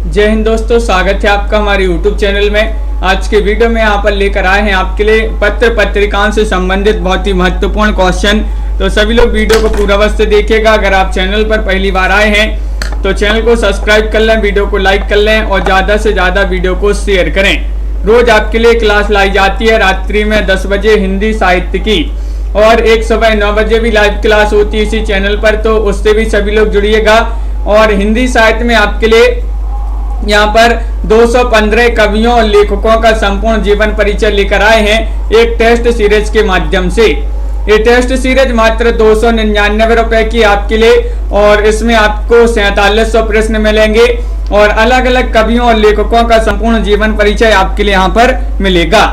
जय हिंद दोस्तों, स्वागत है आपका हमारे YouTube चैनल में। आज के वीडियो में यहाँ पर लेकर आए हैं आपके लिए पत्र पत्रिकाओं से संबंधित बहुत ही महत्वपूर्ण क्वेश्चन। तो सभी लोग वीडियो को पूरा वक्त से देखिएगा। अगर आप चैनल पर पहली बार आए हैं तो चैनल को सब्सक्राइब कर लें, वीडियो को लाइक कर लें और ज़्यादा से ज़्यादा वीडियो को शेयर करें। रोज आपके लिए क्लास लाई जाती है रात्रि में 10 बजे हिंदी साहित्य की, और एक सुबह 9 बजे भी लाइव क्लास होती है इसी चैनल पर, तो उससे भी सभी लोग जुड़िएगा। और हिंदी साहित्य में आपके लिए यहाँ पर 215 कवियों और लेखकों का संपूर्ण जीवन परिचय लेकर आए हैं एक टेस्ट सीरीज के माध्यम से। ये टेस्ट सीरीज मात्र 299 रुपए की आपके लिए, और इसमें आपको 4700 प्रश्न मिलेंगे और अलग अलग कवियों और लेखकों का संपूर्ण जीवन परिचय आपके लिए यहाँ पर मिलेगा।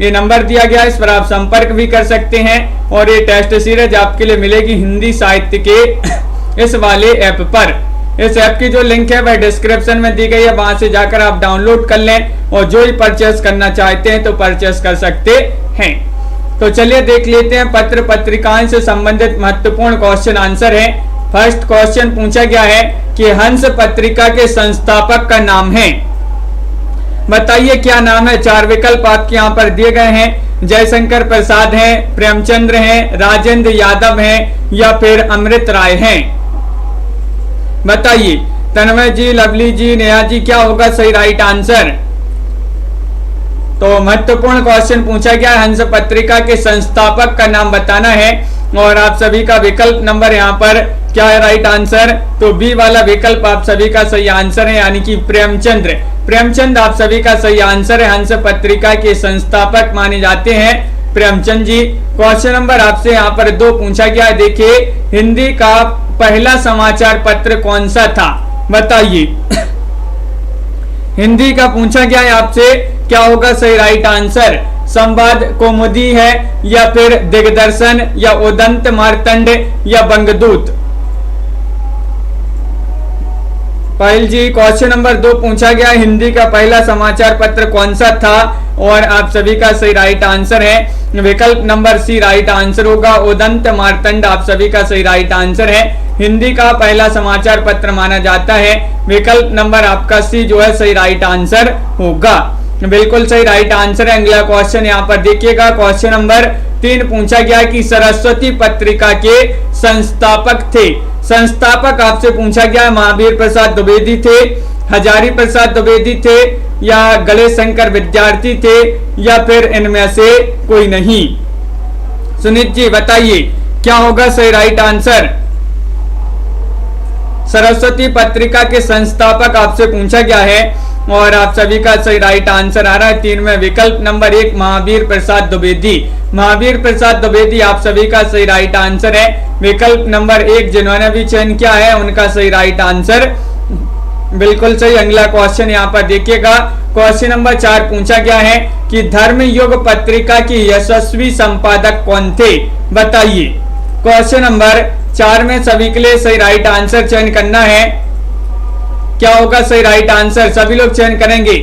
ये नंबर दिया गया है, इस पर आप संपर्क भी कर सकते हैं। और ये टेस्ट सीरीज आपके लिए मिलेगी हिंदी साहित्य के इस वाले ऐप पर। इस ऐप की जो लिंक है वह डिस्क्रिप्शन में दी गई है, वहां से जाकर आप डाउनलोड कर लें और जो ही परचेस करना चाहते हैं तो परचेस कर सकते हैं। तो चलिए देख लेते हैं पत्र पत्रिकाएं से संबंधित महत्वपूर्ण क्वेश्चन आंसर है। फर्स्ट क्वेश्चन पूछा गया है कि हंस पत्रिका के संस्थापक का नाम है, बताइए क्या नाम है। 4 विकल्प आपके यहाँ पर दिए गए हैं। जयशंकर प्रसाद हैं, प्रेमचंद्र हैं, राजेंद्र यादव हैं या फिर अमृत राय हैं। बताइए तन्मय जी, लवली जी, नेहा जी, क्या होगा सही राइट आंसर। तो महत्वपूर्ण क्वेश्चन पूछा गया, हंस पत्रिका के संस्थापक का नाम बताना है और आप सभी का विकल्प नंबर यहाँ पर क्या है राइट आंसर। तो बी वाला विकल्प आप सभी का सही आंसर है, यानी कि प्रेमचंद्र। प्रेमचंद आप सभी का सही आंसर है। हंस पत्रिका के संस्थापक माने जाते हैं प्रेमचंद जी। क्वेश्चन नंबर आपसे यहाँ पर 2 पूछा गया है। देखिए, हिंदी का पहला समाचार पत्र कौन सा था, बताइए। हिंदी का पूछा गया है आपसे, क्या होगा सही राइट आंसर। संवाद कौमुदी है या फिर दिग्दर्शन या उदंत मार्तंड या बंगदूत। पायल जी, क्वेश्चन नंबर 2 पूछा गया, हिंदी का पहला समाचार पत्र कौन सा था, और आप सभी का सही राइट आंसर है विकल्प नंबर सी राइट आंसर होगा। उदंत मार्तंड आप सभी का सही राइट आंसर है। हिंदी का पहला समाचार पत्र माना जाता है विकल्प नंबर आपका सी जो है सही राइट आंसर होगा। बिल्कुल सही राइट आंसर है। अगला क्वेश्चन यहाँ पर देखिएगा। क्वेश्चन नंबर 3 पूछा गया कि सरस्वती पत्रिका के संस्थापक थे। संस्थापक आपसे पूछा गया, महावीर प्रसाद द्विवेदी थे, हजारी प्रसाद द्विवेदी थे या गणेश शंकर विद्यार्थी थे या फिर इनमें से कोई नहीं। सुनीत जी बताइए क्या होगा सही राइट आंसर। सरस्वती पत्रिका के संस्थापक आपसे पूछा गया है और आप सभी का सही राइट आंसर आ रहा है 3 में विकल्प नंबर 1 महावीर प्रसाद द्विवेदी। महावीर प्रसाद द्विवेदी आप सभी का सही राइट आंसर है। विकल्प नंबर 1 जिन्होंने भी चयन किया है उनका सही राइट आंसर बिल्कुल सही। अगला क्वेश्चन यहाँ पर देखिएगा। क्वेश्चन नंबर 4 पूछा गया है कि धर्म युग पत्रिका की यशस्वी संपादक कौन थे, बताइए। क्वेश्चन नंबर 4 में सभी के लिए सही राइट आंसर चयन करना है। क्या होगा सही राइट आंसर, सभी लोग चयन करेंगे।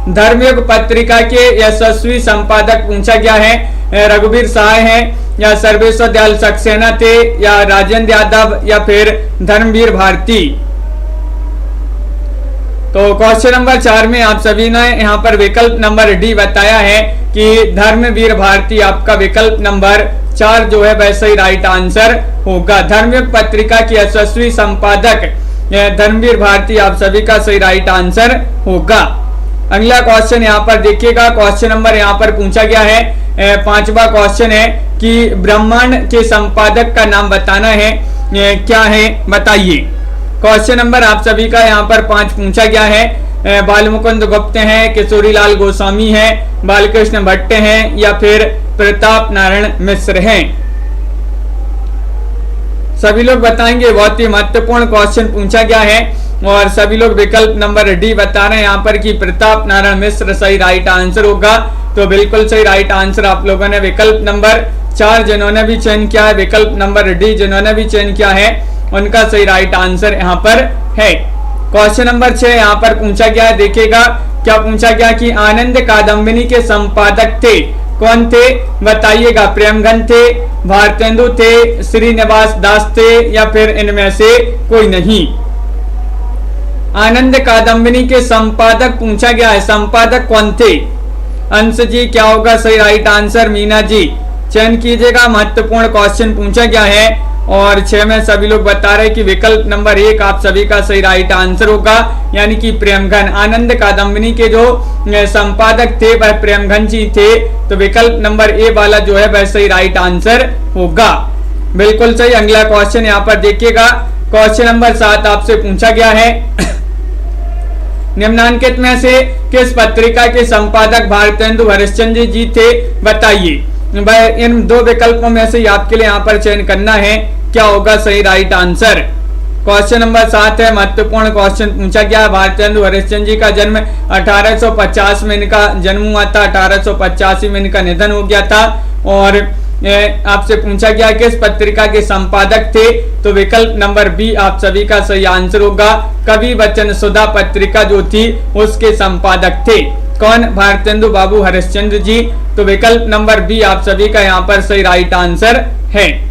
धर्मयुग पत्रिका के यशस्वी संपादक पूछा गया है रघुवीर सहाय हैं या सर्वेश्वर दयाल सक्सेना थे या राजेंद्र यादव या फिर धर्मवीर भारती। तो क्वेश्चन नंबर 4 में आप सभी ने यहाँ पर विकल्प नंबर डी बताया है कि धर्मवीर भारती आपका विकल्प नंबर 4 जो है वह सही राइट आंसर होगा। धर्मयुग पत्रिका के यशस्वी संपादक धर्मवीर भारती आप सभी का सही राइट आंसर होगा। अगला क्वेश्चन यहाँ पर देखिएगा। क्वेश्चन नंबर यहाँ पर पूछा गया है 5वां क्वेश्चन है कि ब्राह्मण के संपादक का नाम बताना है, क्या है बताइए। क्वेश्चन नंबर आप सभी का यहाँ पर 5 पूछा गया है। बालमुकुंद गुप्त हैं, किशोरीलाल गोस्वामी हैं, बालकृष्ण भट्ट हैं या फिर प्रताप नारायण मिश्र हैं। सभी लोग बताएंगे। बहुत ही महत्वपूर्ण क्वेश्चन पूछा गया है और सभी लोग विकल्प नंबर डी बता रहे हैं यहाँ पर कि प्रताप नारायण मिश्र सही राइट आंसर होगा। तो बिल्कुल सही राइट आंसर आप लोगों ने विकल्प नंबर 4 जिन्होंने भी चयन किया है, विकल्प नंबर डी जिन्होंने भी चयन किया है उनका सही राइट आंसर यहाँ पर है। क्वेश्चन नंबर 6 यहाँ पर पूछा गया है, देखिएगा क्या पूछा गया कि आनंद कादम्बिनी के संपादक थे, कौन थे बताइएगा। प्रेमघन थे, भारतेंदु थे, श्रीनिवास दास थे या फिर इनमें से कोई नहीं। आनंद कादम्बिनी के संपादक पूछा गया है, संपादक कौन थे? अंश जी क्या होगा सही राइट आंसर? मीना जी चयन कीजिएगा, महत्वपूर्ण क्वेश्चन पूछा गया है। और 6 में सभी लोग बता रहे कि विकल्प नंबर 1 आप सभी का सही राइट आंसर होगा, यानी कि प्रेमघन। आनंद कादम्बिनी के जो संपादक थे वह प्रेमघन जी थे, तो विकल्प नंबर ए वाला जो है वह सही राइट आंसर होगा। बिल्कुल सही। अगला क्वेश्चन यहाँ पर देखिएगा, क्वेश्चन नंबर 7 आपसे पूछा गया है, निम्नांकित में से किस पत्रिका के संपादक भारतेंदु हरिश्चंद्र जी थे? बताइए। इन 2 विकल्पों में से आपके लिए यहाँ पर चयन करना है, क्या होगा सही राइट आंसर? क्वेश्चन नंबर 7 है, महत्वपूर्ण क्वेश्चन पूछा गया। भारतेंदु हरिश्चंद्र जी का जन्म 1850 में इनका जन्म हुआ था, 1885 में इनका निधन हो गया था। और आपसे पूछा गया किस पत्रिका के संपादक थे, तो विकल्प नंबर बी आप सभी का सही आंसर होगा। कवि वचन सुधा पत्रिका जो थी उसके संपादक थे कौन? भारतेंदु बाबू हरिश्चंद्र जी। तो विकल्प नंबर बी आप सभी का यहाँ पर सही राइट आंसर है।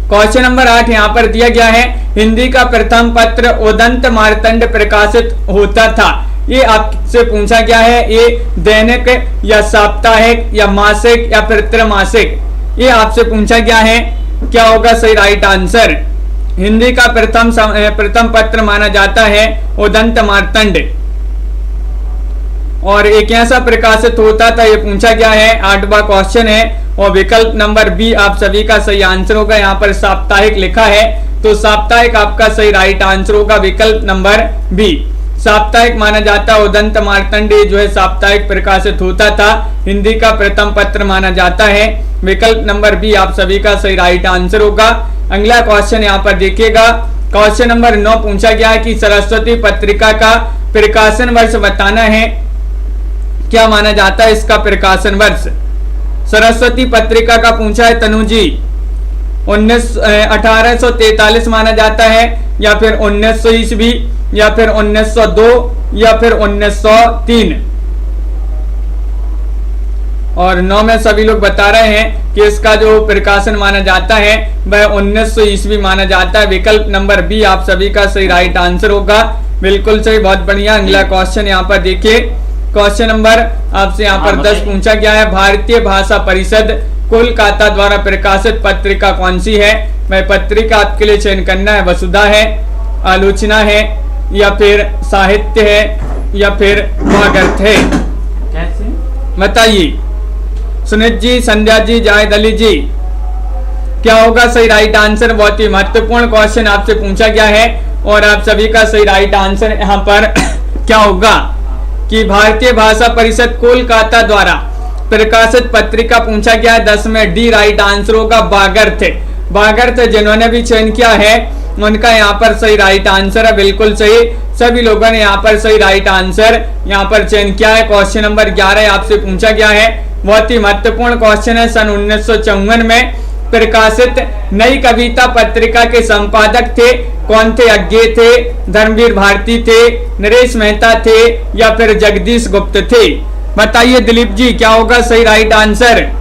क्वेश्चन नंबर 8 यहाँ पर दिया गया है, हिंदी का प्रथम पत्र उदंत मार्तंड प्रकाशित होता था। ये आपसे पूछा गया है, ये दैनिक या साप्ताहिक या मासिक या फिर त्रैमासिक, ये आपसे पूछा गया है, क्या होगा सही राइट आंसर? हिंदी का प्रथम पत्र माना जाता है उदंत मार्तंड, और एक कैसा प्रकाशित होता था ये पूछा गया है। 8वां क्वेश्चन है, और विकल्प नंबर बी आप सभी का सही आंसर होगा। यहाँ पर साप्ताहिक लिखा है, तो साप्ताहिक आपका सही राइट आंसर होगा, विकल्प नंबर बी। साप्ताहिक माना जाता है उदंत मार्तंड, जो है साप्ताहिक प्रकाशित होता था, हिंदी का प्रथम पत्र माना जाता है। विकल्प नंबर बी आप सभी का सही राइट आंसर होगा। अगला क्वेश्चन यहाँ पर देखिएगा, क्वेश्चन नंबर 9 पूछा गया है कि सरस्वती पत्रिका का प्रकाशन वर्ष बताना है, क्या माना जाता है इसका प्रकाशन वर्ष? सरस्वती पत्रिका का पूछा है तनु जी, 1843 माना जाता है, या फिर 1900 ईस्वी, या फिर 1902, या फिर 1903। और 9 में सभी लोग बता रहे हैं कि इसका जो प्रकाशन माना जाता है वह 1900 ईस्वी माना जाता है। विकल्प नंबर बी आप सभी का सही राइट आंसर होगा। बिल्कुल सही, बहुत बढ़िया। अगला क्वेश्चन यहाँ पर देखिए, क्वेश्चन नंबर आपसे यहाँ पर 10 पूछा गया है, भारतीय भाषा परिषद कोलकाता द्वारा प्रकाशित पत्रिका कौन सी है? मैं पत्रिका आपके लिए चयन करना है, वसुधा है, आलोचना है, या फिर साहित्य है, या फिर भागर्थ है? कैसे बताइए। सुनीत जी, संध्या जी, जायद अली जी, क्या होगा सही राइट आंसर? बहुत ही महत्वपूर्ण क्वेश्चन आपसे पूछा गया है, और आप सभी का सही राइट आंसर यहाँ पर क्या होगा कि भारतीय भाषा परिषद कोलकाता द्वारा प्रकाशित पत्रिका पूछा गया है। 10 में डी राइट आंसर होगा, भागर्थ। भागर्थ जिन्होंने भी चयन किया है उनका यहाँ पर सही राइट आंसर है। बिल्कुल सही, सभी लोगों ने यहाँ पर सही राइट आंसर यहाँ पर चयन किया है। क्वेश्चन नंबर 11 आपसे पूछा गया है, बहुत ही महत्वपूर्ण क्वेश्चन है। सन 1954 में प्रकाशित नई कविता पत्रिका के संपादक थे कौन थे? अज्ञे थे, धर्मवीर भारती थे, नरेश मेहता थे, या फिर जगदीश गुप्त थे? बताइए दिलीप जी, क्या होगा सही राइट आंसर?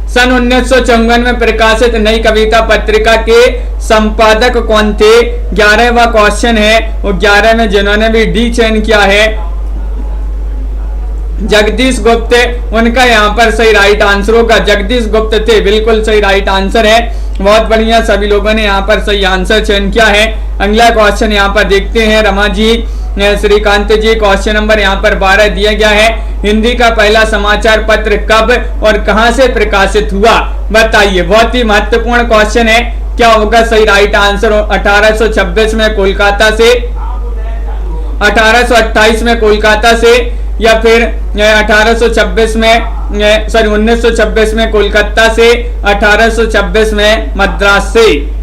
सन 1954 में प्रकाशित नई कविता पत्रिका के संपादक कौन थे? 11वां क्वेश्चन है, और 11 में जिन्होंने भी डी चयन किया है जगदीश गुप्त, उनका यहाँ पर सही राइट आंसर होगा, जगदीश गुप्त थे। बिल्कुल सही राइट आंसर है, बहुत बढ़िया, सभी लोगों ने यहाँ पर सही आंसर चयन किया है। अगला क्वेश्चन यहाँ पर देखते हैं, रमा जी, श्रीकांत जी, क्वेश्चन नंबर यहाँ पर 12 दिया गया है, हिंदी का पहला समाचार पत्र कब और कहां से प्रकाशित हुआ? बताइए। बहुत ही महत्वपूर्ण क्वेश्चन है, क्या होगा सही राइट आंसर? 1826 में कोलकाता से, 1828 में कोलकाता से, या फिर 1826 में 1926 में कोलकाता से, 1826 में मद्रास से?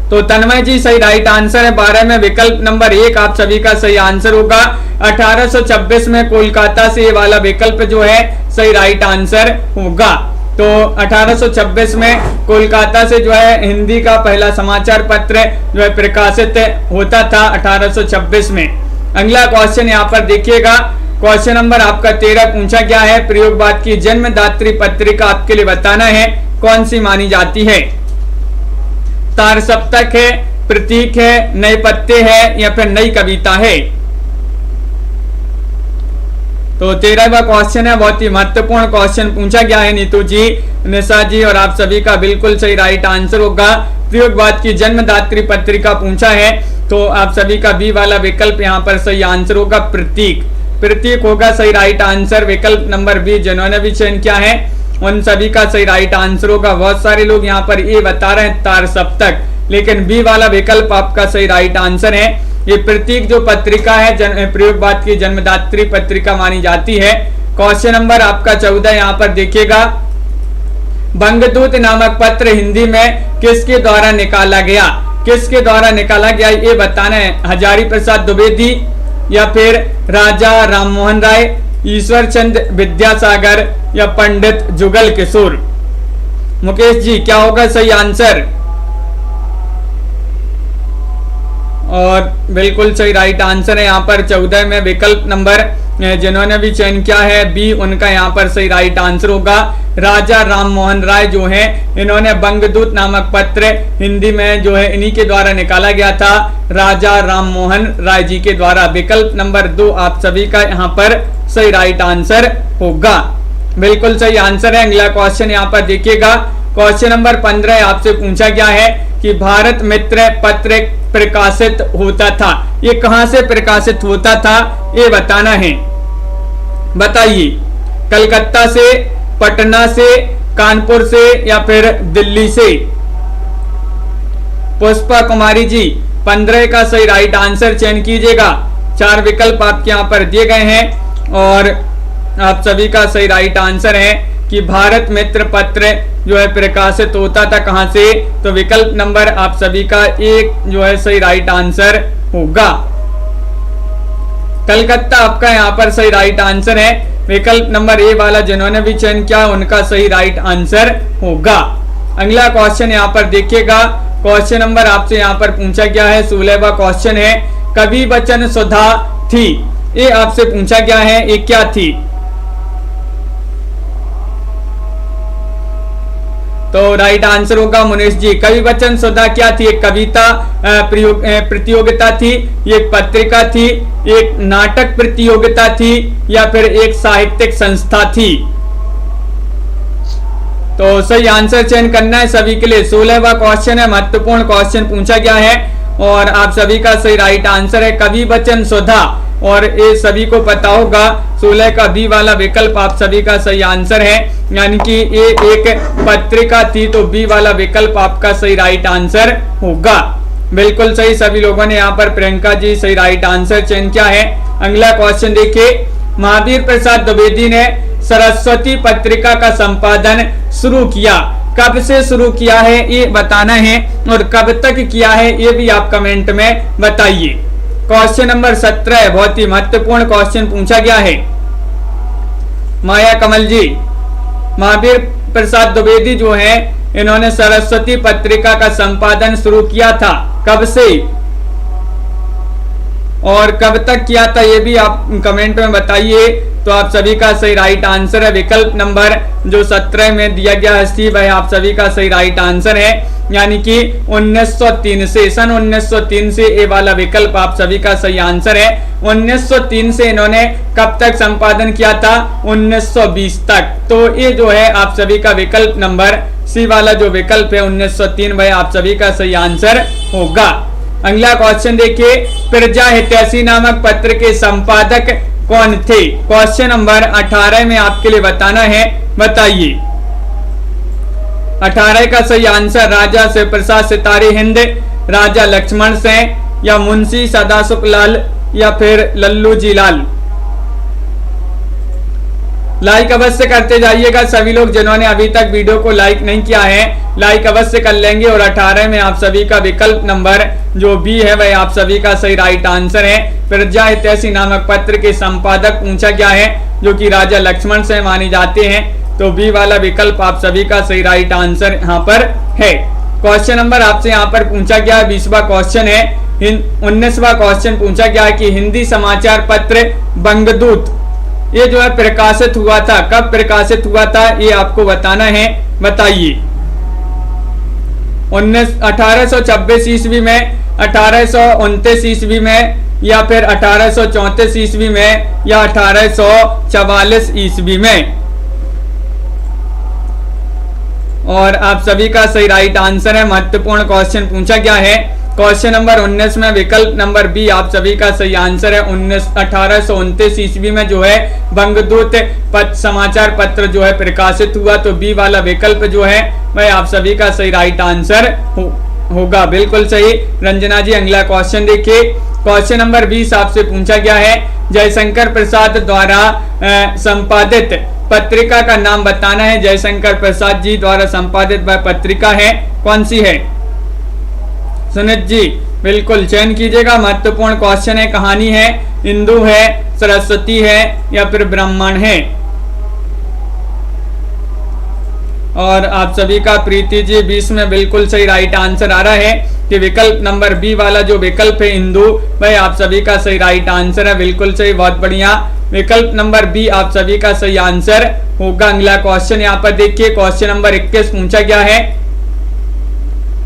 तो तन्मय जी सही राइट आंसर है। 12 में विकल्प नंबर 1 आप सभी का सही आंसर होगा। 1826 में कोलकाता से, ये वाला विकल्प जो है सही राइट आंसर होगा। तो 1826 में कोलकाता से जो है हिंदी का पहला समाचार पत्र जो है प्रकाशित होता था 1826 में। अगला क्वेश्चन यहाँ पर देखिएगा, क्वेश्चन नंबर आपका 13 पूछा गया है, प्रयोगवाद की जन्मदात्री पत्रिका आपके लिए बताना है कौन सी मानी जाती है? तार सप्तक है, प्रतीक है, नए पत्ते है या फिर नई कविता है? तो 13वां क्वेश्चन है, बहुत ही महत्वपूर्ण क्वेश्चन पूछा गया है नीतू जी, निशा जी और आप सभी का बिल्कुल सही राइट आंसर होगा। प्रयोगवाद की जन्मदात्री पत्रिका पूछा है, तो आप सभी का बी वाला विकल्प यहाँ पर सही आंसर होगा, प्रतीक। प्रतीक होगा सही राइट आंसर। विकल्प नंबर बी जिन्होंने भी चयन किया है उन सभी का सही राइट आंसर होगा। बहुत सारे लोग यहाँ पर ए बता रहे हैं तार सप्तक, लेकिन बी वाला विकल्प आपका सही राइट आंसर है। ये प्रतीक जो पत्रिका है प्रयोगवाद की जन्मदात्री पत्रिका मानी जाती है। क्वेश्चन नंबर आपका 14 यहाँ पर देखिएगा, बंगदूत नामक पत्र हिंदी में किसके द्वारा निकाला गया? किसके द्वारा निकाला गया ये बताना है। हजारी प्रसाद द्विवेदी या फिर राजा राममोहन राय, ईश्वर चंद्र विद्यासागर या पंडित जुगल किशोर? मुकेश जी क्या होगा सही आंसर? और बिल्कुल सही राइट आंसर है यहाँ पर 14 में विकल्प नंबर जिन्होंने भी चयन किया है बी, उनका यहाँ पर सही राइट आंसर होगा। राजा राममोहन राय जो हैं इन्होंने बंगदूत नामक पत्र हिंदी में जो है इन्हीं के द्वारा निकाला गया था, राजा राममोहन राय जी के द्वारा। विकल्प नंबर 2 आप सभी का यहाँ पर सही राइट आंसर होगा, बिल्कुल सही आंसर है। अगला क्वेश्चन यहाँ पर देखिएगा, क्वेश्चन नंबर 15 आपसे पूछा गया है कि भारत मित्र पत्र प्रकाशित होता था, ये कहां से प्रकाशित होता था ये बताना है। बताइए, कलकत्ता से, पटना से, कानपुर से या फिर दिल्ली से? पुष्पा कुमारी जी 15 का सही राइट आंसर चयन कीजिएगा। 4 विकल्प आपके यहाँ पर दिए गए हैं और आप सभी का सही राइट आंसर है कि भारत मित्र पत्र जो है प्रकाशित होता था कहां से? तो विकल्प नंबर आप सभी का 1 जो है सही राइट आंसर होगा। कलकत्ता आपका यहाँ पर सही राइट आंसर है। विकल्प नंबर ए वाला जिन्होंने भी चयन किया उनका सही राइट आंसर होगा। अगला क्वेश्चन यहाँ पर देखिएगा, क्वेश्चन नंबर आपसे यहाँ पर पूछा गया है 16वां क्वेश्चन है, कवि वचन सुधा थी, ये आपसे पूछा गया है, ये क्या थी? तो राइट आंसर होगा मुनीश जी, कवि वचन सुधा क्या थी? एक कविता प्रतियोगिता थी, एक पत्रिका थी, एक नाटक प्रतियोगिता थी या फिर एक साहित्यिक संस्था थी? तो सही आंसर चयन करना है सभी के लिए। 16वां क्वेश्चन है, महत्वपूर्ण क्वेश्चन पूछा गया है और आप सभी का सही राइट आंसर है कवि वचन सुधा, और ये सभी को पता होगा 16 का बी वाला विकल्प आप सभी का सही आंसर है, यानी कि ये एक पत्रिका थी, तो बी वाला विकल्प आपका सही राइट आंसर होगा। बिल्कुल सही, सभी लोगों ने यहाँ पर प्रियंका जी सही राइट आंसर चयन किया है। अगला क्वेश्चन देखिए, महावीर प्रसाद द्विवेदी ने सरस्वती पत्रिका का संपादन शुरू किया, कब से शुरू किया है ये बताना है और कब तक किया है ये भी आप कमेंट में बताइए। क्वेश्चन नंबर 17 बहुत ही महत्वपूर्ण क्वेश्चन पूछा गया है। माया कमल जी, महावीर प्रसाद द्विवेदी जो है इन्होंने सरस्वती पत्रिका का संपादन शुरू किया था, कब से और कब तक किया था ये भी आप कमेंट में बताइए। तो आप सभी का सही राइट आंसर है विकल्प नंबर जो 17 में दिया गया है सी, वह आप सभी का सही राइट आंसर है, यानी कि 1903 से, सन 1903 से ये वाला विकल्प आप सभी का सही आंसर है। 1903 से इन्होंने कब तक संपादन किया था? 1920 तक। तो ये जो है आप सभी का विकल्प नंबर सी वाला जो विकल्प है 1903 वह आप सभी का सही आंसर होगा। अगला क्वेश्चन देखिए, प्रजा हितैषी नामक पत्र के संपादक कौन थे? क्वेश्चन नंबर 18 में आपके लिए बताना है, बताइए। 18 का सही आंसर राजा शिव प्रसाद सितारे हिंद, राजा लक्ष्मण सेन या मुंशी सदासुख लाल या फिर लल्लू जी लाल? लाइक अवश्य करते जाइएगा सभी लोग, जिन्होंने अभी तक वीडियो को लाइक नहीं किया है लाइक अवश्य कर लेंगे। और 18 में आप सभी का विकल्प नंबर जो बी है वह आप सभी का सही राइट आंसर है। प्रजा हितैषी नामक पत्र के संपादक पूछा गया है जो कि राजा लक्ष्मण से माने जाते हैं, तो बी वाला विकल्प आप सभी का सही राइट आंसर यहाँ पर है। क्वेश्चन नंबर आपसे यहाँ पर पूछा गया है 20वां क्वेश्चन है। 19वां क्वेश्चन पूछा गया है कि हिंदी समाचार पत्र बंगदूत ये जो है प्रकाशित हुआ था, कब प्रकाशित हुआ था ये आपको बताना है, बताइए। 1826 ईस्वी में, 1829 ईस्वी में, या फिर 1834 ईस्वी में, या 1844 ईस्वी में। और आप सभी का सही राइट आंसर है। महत्वपूर्ण क्वेश्चन पूछा गया है। क्वेश्चन नंबर 19 में विकल्प नंबर बी आप सभी का सही आंसर है। 1829 ईस्वी में जो है बंगदूत समाचार पत्र जो है प्रकाशित हुआ, तो बी वाला विकल्प जो है वह आप सभी का सही राइट आंसर होगा। बिल्कुल सही रंजना जी। अगला क्वेश्चन देखिए। क्वेश्चन नंबर 20 आपसे पूछा गया है, जयशंकर प्रसाद द्वारा संपादित पत्रिका का नाम बताना है। जयशंकर प्रसाद जी द्वारा संपादित वह पत्रिका है, कौन सी है? सुनीत जी बिल्कुल चयन कीजिएगा। महत्वपूर्ण क्वेश्चन है। कहानी है, हिंदू है, सरस्वती है, या फिर ब्राह्मण है? और आप सभी का प्रीति जी 20 में बिल्कुल सही राइट आंसर आ रहा है कि विकल्प नंबर बी वाला जो विकल्प है हिंदू, वह आप सभी का सही राइट आंसर है। बिल्कुल सही, बहुत बढ़िया। विकल्प नंबर बी आप सभी का सही आंसर होगा। अगला क्वेश्चन यहाँ पर देखिए। क्वेश्चन नंबर 21 पूछा गया है,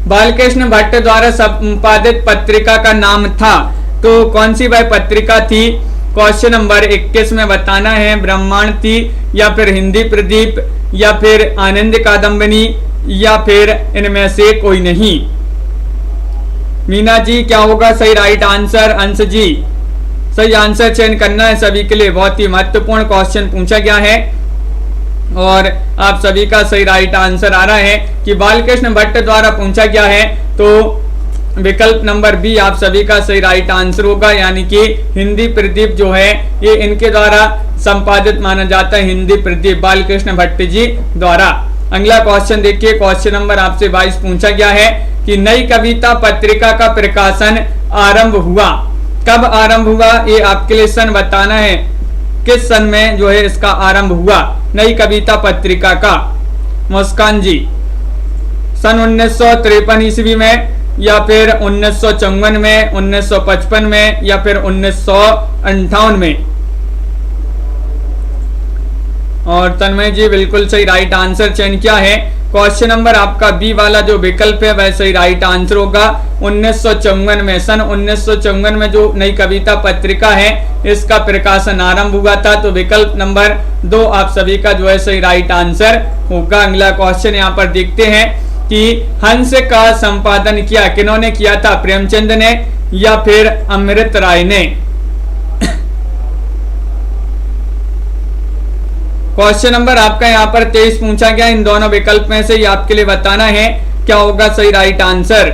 बालकृष्ण भट्ट द्वारा संपादित पत्रिका का नाम था, तो कौन सी वह पत्रिका थी? क्वेश्चन नंबर 21 में बताना है। ब्रह्मांड थी, या फिर हिंदी प्रदीप, या फिर आनंद कादम्बिनी, या फिर इनमें से कोई नहीं। मीना जी क्या होगा सही राइट आंसर? अंश जी सही आंसर चयन करना है सभी के लिए। बहुत ही महत्वपूर्ण क्वेश्चन पूछा गया है और आप सभी का सही राइट आंसर आ रहा है कि बालकृष्ण भट्ट द्वारा पूछा गया है, तो विकल्प नंबर बी आप सभी का सही राइट आंसर होगा। यानी कि हिंदी प्रदीप जो है ये इनके द्वारा संपादित माना जाता है। हिंदी प्रदीप बालकृष्ण भट्ट जी द्वारा। अगला क्वेश्चन देखिए। क्वेश्चन नंबर आपसे 22 पूछा गया है कि नई कविता पत्रिका का प्रकाशन आरंभ हुआ, कब आरंभ हुआ? ये आपके लिए सन बताना है, किस सन में जो है इसका आरंभ हुआ नई कविता पत्रिका का? मुस्कान जी सन 1953 ईस्वी में, या फिर 1954 में, 1955 में, या फिर 1958 में? और तन्मय जी बिल्कुल सही राइट आंसर चयन किया है। क्वेश्चन नंबर आपका बी वाला जो विकल्प है वह सही राइट आंसर होगा। 1954 में, सन 1954 में जो नई कविता पत्रिका है इसका प्रकाशन आरंभ हुआ था, तो विकल्प नंबर 2 आप सभी का जो है सही राइट आंसर होगा। अगला क्वेश्चन यहाँ पर देखते हैं कि हंस का संपादन किया किन्होंने किया था? प्रेमचंद ने या फिर अमृत राय ने? क्वेश्चन नंबर आपका यहाँ पर 23 पूछा गया। इन दोनों विकल्प में से ये आपके लिए बताना है क्या होगा सही राइट आंसर।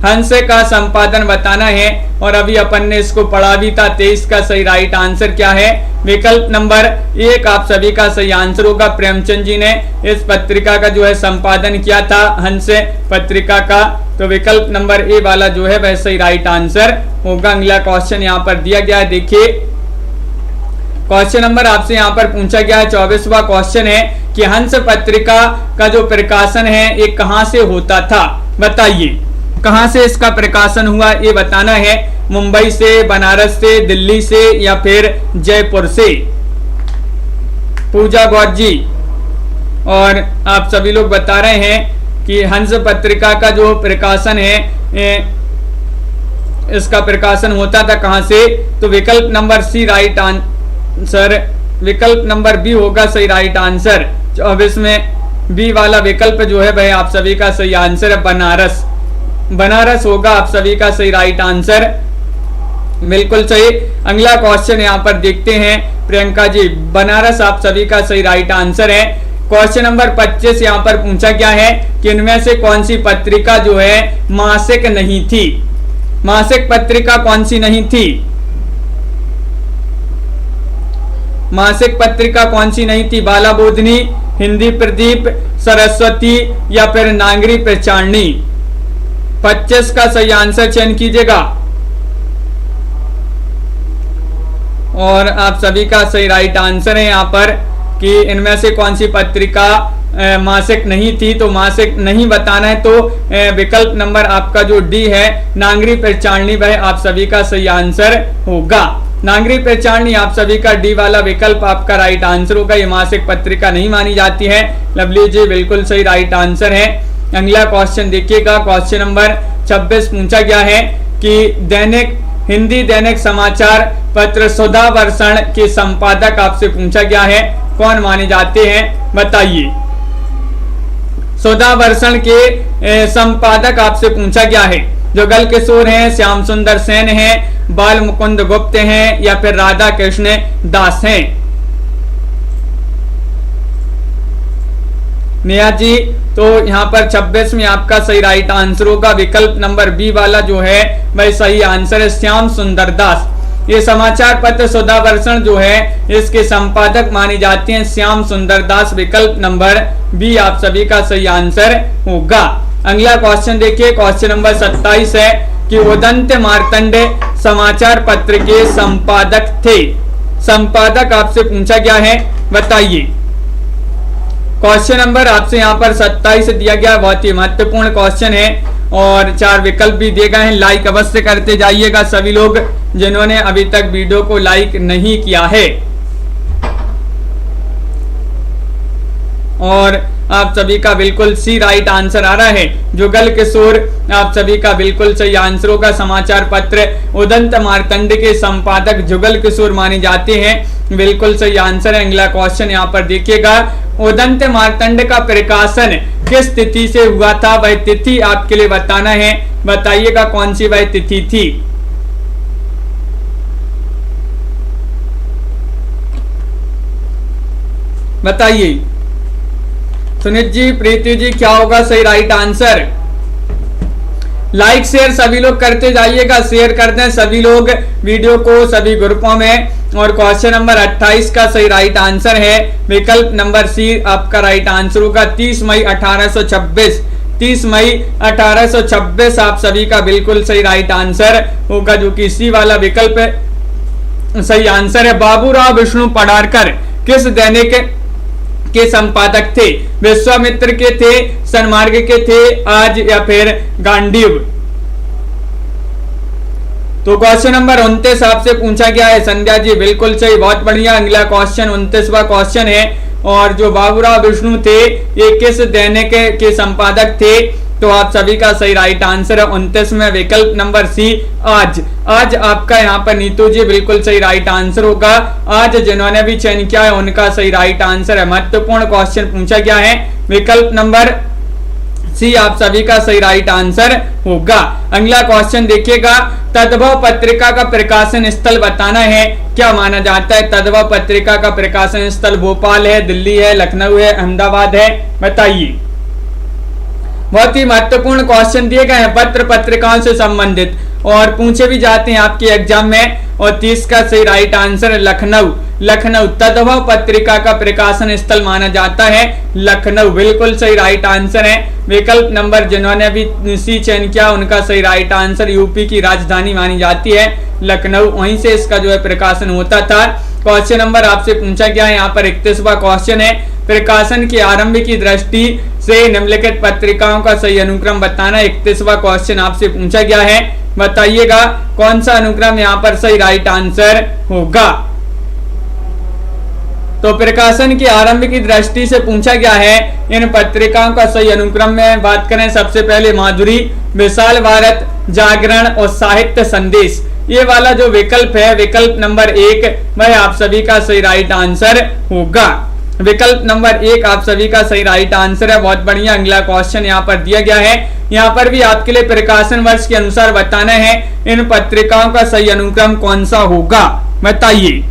हंस का संपादन बताना है और अभी अपन ने इसको पढ़ा भी था। 23 का सही राइट आंसर क्या है? विकल्प नंबर 1 आप सभी का सही आंसर होगा। प्रेमचंद जी ने इस पत्रिका का जो है संपादन किया था, हंस पत्रिका का, तो विकल्प नंबर ए वाला जो है वह सही राइट आंसर होगा। अगला क्वेश्चन यहाँ पर दिया गया है, देखिए। क्वेश्चन नंबर आपसे यहाँ पर पूछा गया है 24वां क्वेश्चन है कि हंस पत्रिका का जो प्रकाशन है ये कहाँ से होता था? बताइए कहाँ से इसका प्रकाशन हुआ, ये बताना है। मुंबई से, बनारस से, दिल्ली से, या फिर जयपुर से? पूजा गौर जी और आप सभी लोग बता रहे हैं कि हंस पत्रिका का जो प्रकाशन है इसका प्रकाशन होता था कहाँ से? तो विकल्प नंबर सी राइट आंसर, विकल्प नंबर बी होगा सही राइट आंसर। 24 में बी वाला विकल्प जो है वह आप सभी का सही आंसर है। बनारस, बनारस होगा आप सभी का सही राइट आंसर। बिल्कुल सही। अगला क्वेश्चन यहाँ पर देखते हैं प्रियंका जी। बनारस आप सभी का सही राइट आंसर है। क्वेश्चन नंबर 25 यहाँ पर पूछा गया है कि इनमें से कौन सी पत्रिका जो है मासिक नहीं थी? मासिक पत्रिका कौन सी नहीं थी? मासिक पत्रिका कौन सी नहीं थी? बाला बोधनी, हिंदी प्रदीप, सरस्वती, या फिर नागरी प्रचारणी? 25 का सही आंसर चयन कीजिएगा। और आप सभी का सही राइट आंसर है यहाँ पर कि इनमें से कौन सी पत्रिका मासिक नहीं थी, तो मासिक नहीं बताना है, तो विकल्प नंबर आपका जो डी है नागरी प्रचारणी वह आप सभी का सही आंसर होगा। नागरी प्रचारणी आप सभी का डी वाला विकल्प आपका राइट आंसर होगा। ये मासिक पत्रिका नहीं मानी जाती है। लवली जी बिल्कुल सही राइट आंसर है। अगला क्वेश्चन देखिएगा, क्वेश्चन नंबर 26 पूछा गया है कि हिंदी दैनिक समाचार पत्र सुधावर्षण के संपादक आपसे पूछा गया है, कौन माने जाते हैं, बताइए। सुधावर्षण के संपादक आपसे पूछा गया है, जुगल किशोर हैं, श्याम सुंदर सेन हैं, बाल मुकुंद गुप्त हैं या फिर राधा कृष्ण दास हैं। नेहा जी, तो यहाँ पर 26 में आपका सही राइट आंसर होगा विकल्प नंबर बी वाला जो है वह सही आंसर है, श्याम सुंदर दास। ये समाचार पत्र सुधावर्षण जो है इसके संपादक माने जाते हैं श्याम सुंदर दास। विकल्प नंबर बी आप सभी का सही आंसर होगा। अगला क्वेश्चन देखिए, क्वेश्चन नंबर 27 है कि उदंत मार्तंड समाचार पत्र के संपादक थे। संपादक आपसे पूछा गया है, बताइए। क्वेश्चन नंबर आपसे यहाँ पर 27 दिया गया, बहुत ही महत्वपूर्ण क्वेश्चन है और 4 विकल्प भी दिए गए हैं। लाइक अवश्य करते जाइएगा सभी लोग जिन्होंने अभी तक वीडियो को लाइक नहीं किया है। और आप सभी का बिल्कुल सी राइट आंसर आ रहा है, जुगल किशोर आप सभी का बिल्कुल सही आंसर होगा। समाचार पत्र उदंत मार्तंड के संपादक जुगल किशोर माने जाते हैं, बिल्कुल सही आंसर है। अगला क्वेश्चन यहाँ पर देखिएगा, उदंत मार्तंड का प्रकाशन किस तिथि से हुआ था, वह तिथि आपके लिए बताना है, बताइएगा कौन सी वह तिथि थी। बताइए सुनीत जी, प्रीति जी, क्या होगा सही राइट आंसर। लाइक शेयर सभी लोग करते जाइएगा, शेयर कर दें सभी लोग वीडियो को सभी ग्रुपों में। और क्वेश्चन नंबर 28 का सही राइट आंसर है विकल्प नंबर सी आपका राइट आंसर होगा, 30 मई 1826। 30 मई 1826 आप सभी का बिल्कुल सही राइट आंसर होगा, जो कि सी वाला विकल्प सही आंसर है। बाबूराव विष्णु पडारकर किस दैनिक के संपादक थे, विश्वामित्र के थे, सन्मार्ग के थे, आज या फिर गांडीव। तो क्वेश्चन नंबर 29 आपसे पूछा गया है, संध्या जी बिल्कुल सही, बहुत बढ़िया। अगला क्वेश्चन 29वां क्वेश्चन है और जो बाबूराव विष्णु थे ये किस दैनिक के संपादक थे, तो आप सभी का सही राइट आंसर है 29 में विकल्प नंबर सी आज। आज आपका यहाँ पर नीतू जी बिल्कुल सही राइट आंसर होगा। आज जिन्होंने भी चयन किया है उनका सही राइट आंसर है। महत्वपूर्ण क्वेश्चन पूछा गया है, विकल्प नंबर सी आप सभी का सही राइट आंसर होगा। अगला क्वेश्चन देखिएगा, तद्भव पत्रिका का प्रकाशन स्थल बताना है, क्या माना जाता है। तद्भव पत्रिका का प्रकाशन स्थल भोपाल है, दिल्ली है, लखनऊ है, अहमदाबाद है, बताइए। बहुत ही महत्वपूर्ण क्वेश्चन दिए गए हैं पत्र पत्रिकाओं से संबंधित और पूछे भी जाते हैं आपके एग्जाम में। और 30 का सही राइट आंसर है लखनऊ। लखनऊ तद्भव पत्रिका का प्रकाशन स्थल माना जाता है लखनऊ, बिल्कुल सही राइट आंसर है। विकल्प नंबर जिन्होंने भी सी चयन किया उनका सही राइट आंसर, यूपी की राजधानी मानी जाती है लखनऊ, वहीं से इसका जो है प्रकाशन होता था। क्वेश्चन नंबर आपसे पूछा गया है यहाँ पर 31वां क्वेश्चन है, प्रकाशन के आरंभ की दृष्टि से निम्नलिखित पत्रिकाओं का सही अनुक्रम बताना। 31वां क्वेश्चन आपसे पूछा गया है, बताइएगा कौन सा अनुक्रम यहाँ पर सही राइट आंसर होगा। तो प्रकाशन के आरंभ की दृष्टि से पूछा गया है इन पत्रिकाओं का सही अनुक्रम में बात करें, सबसे पहले माधुरी, विशाल भारत, जागरण और साहित्य संदेश। ये वाला जो विकल्प है विकल्प नंबर 1 वह आप सभी का सही राइट आंसर होगा। विकल्प नंबर 1 आप सभी का सही राइट आंसर है, बहुत बढ़िया। अगला क्वेश्चन यहाँ पर दिया गया है, यहाँ पर भी आपके लिए प्रकाशन वर्ष के अनुसार बताना है इन पत्रिकाओं का सही अनुक्रम कौन सा होगा, बताइए।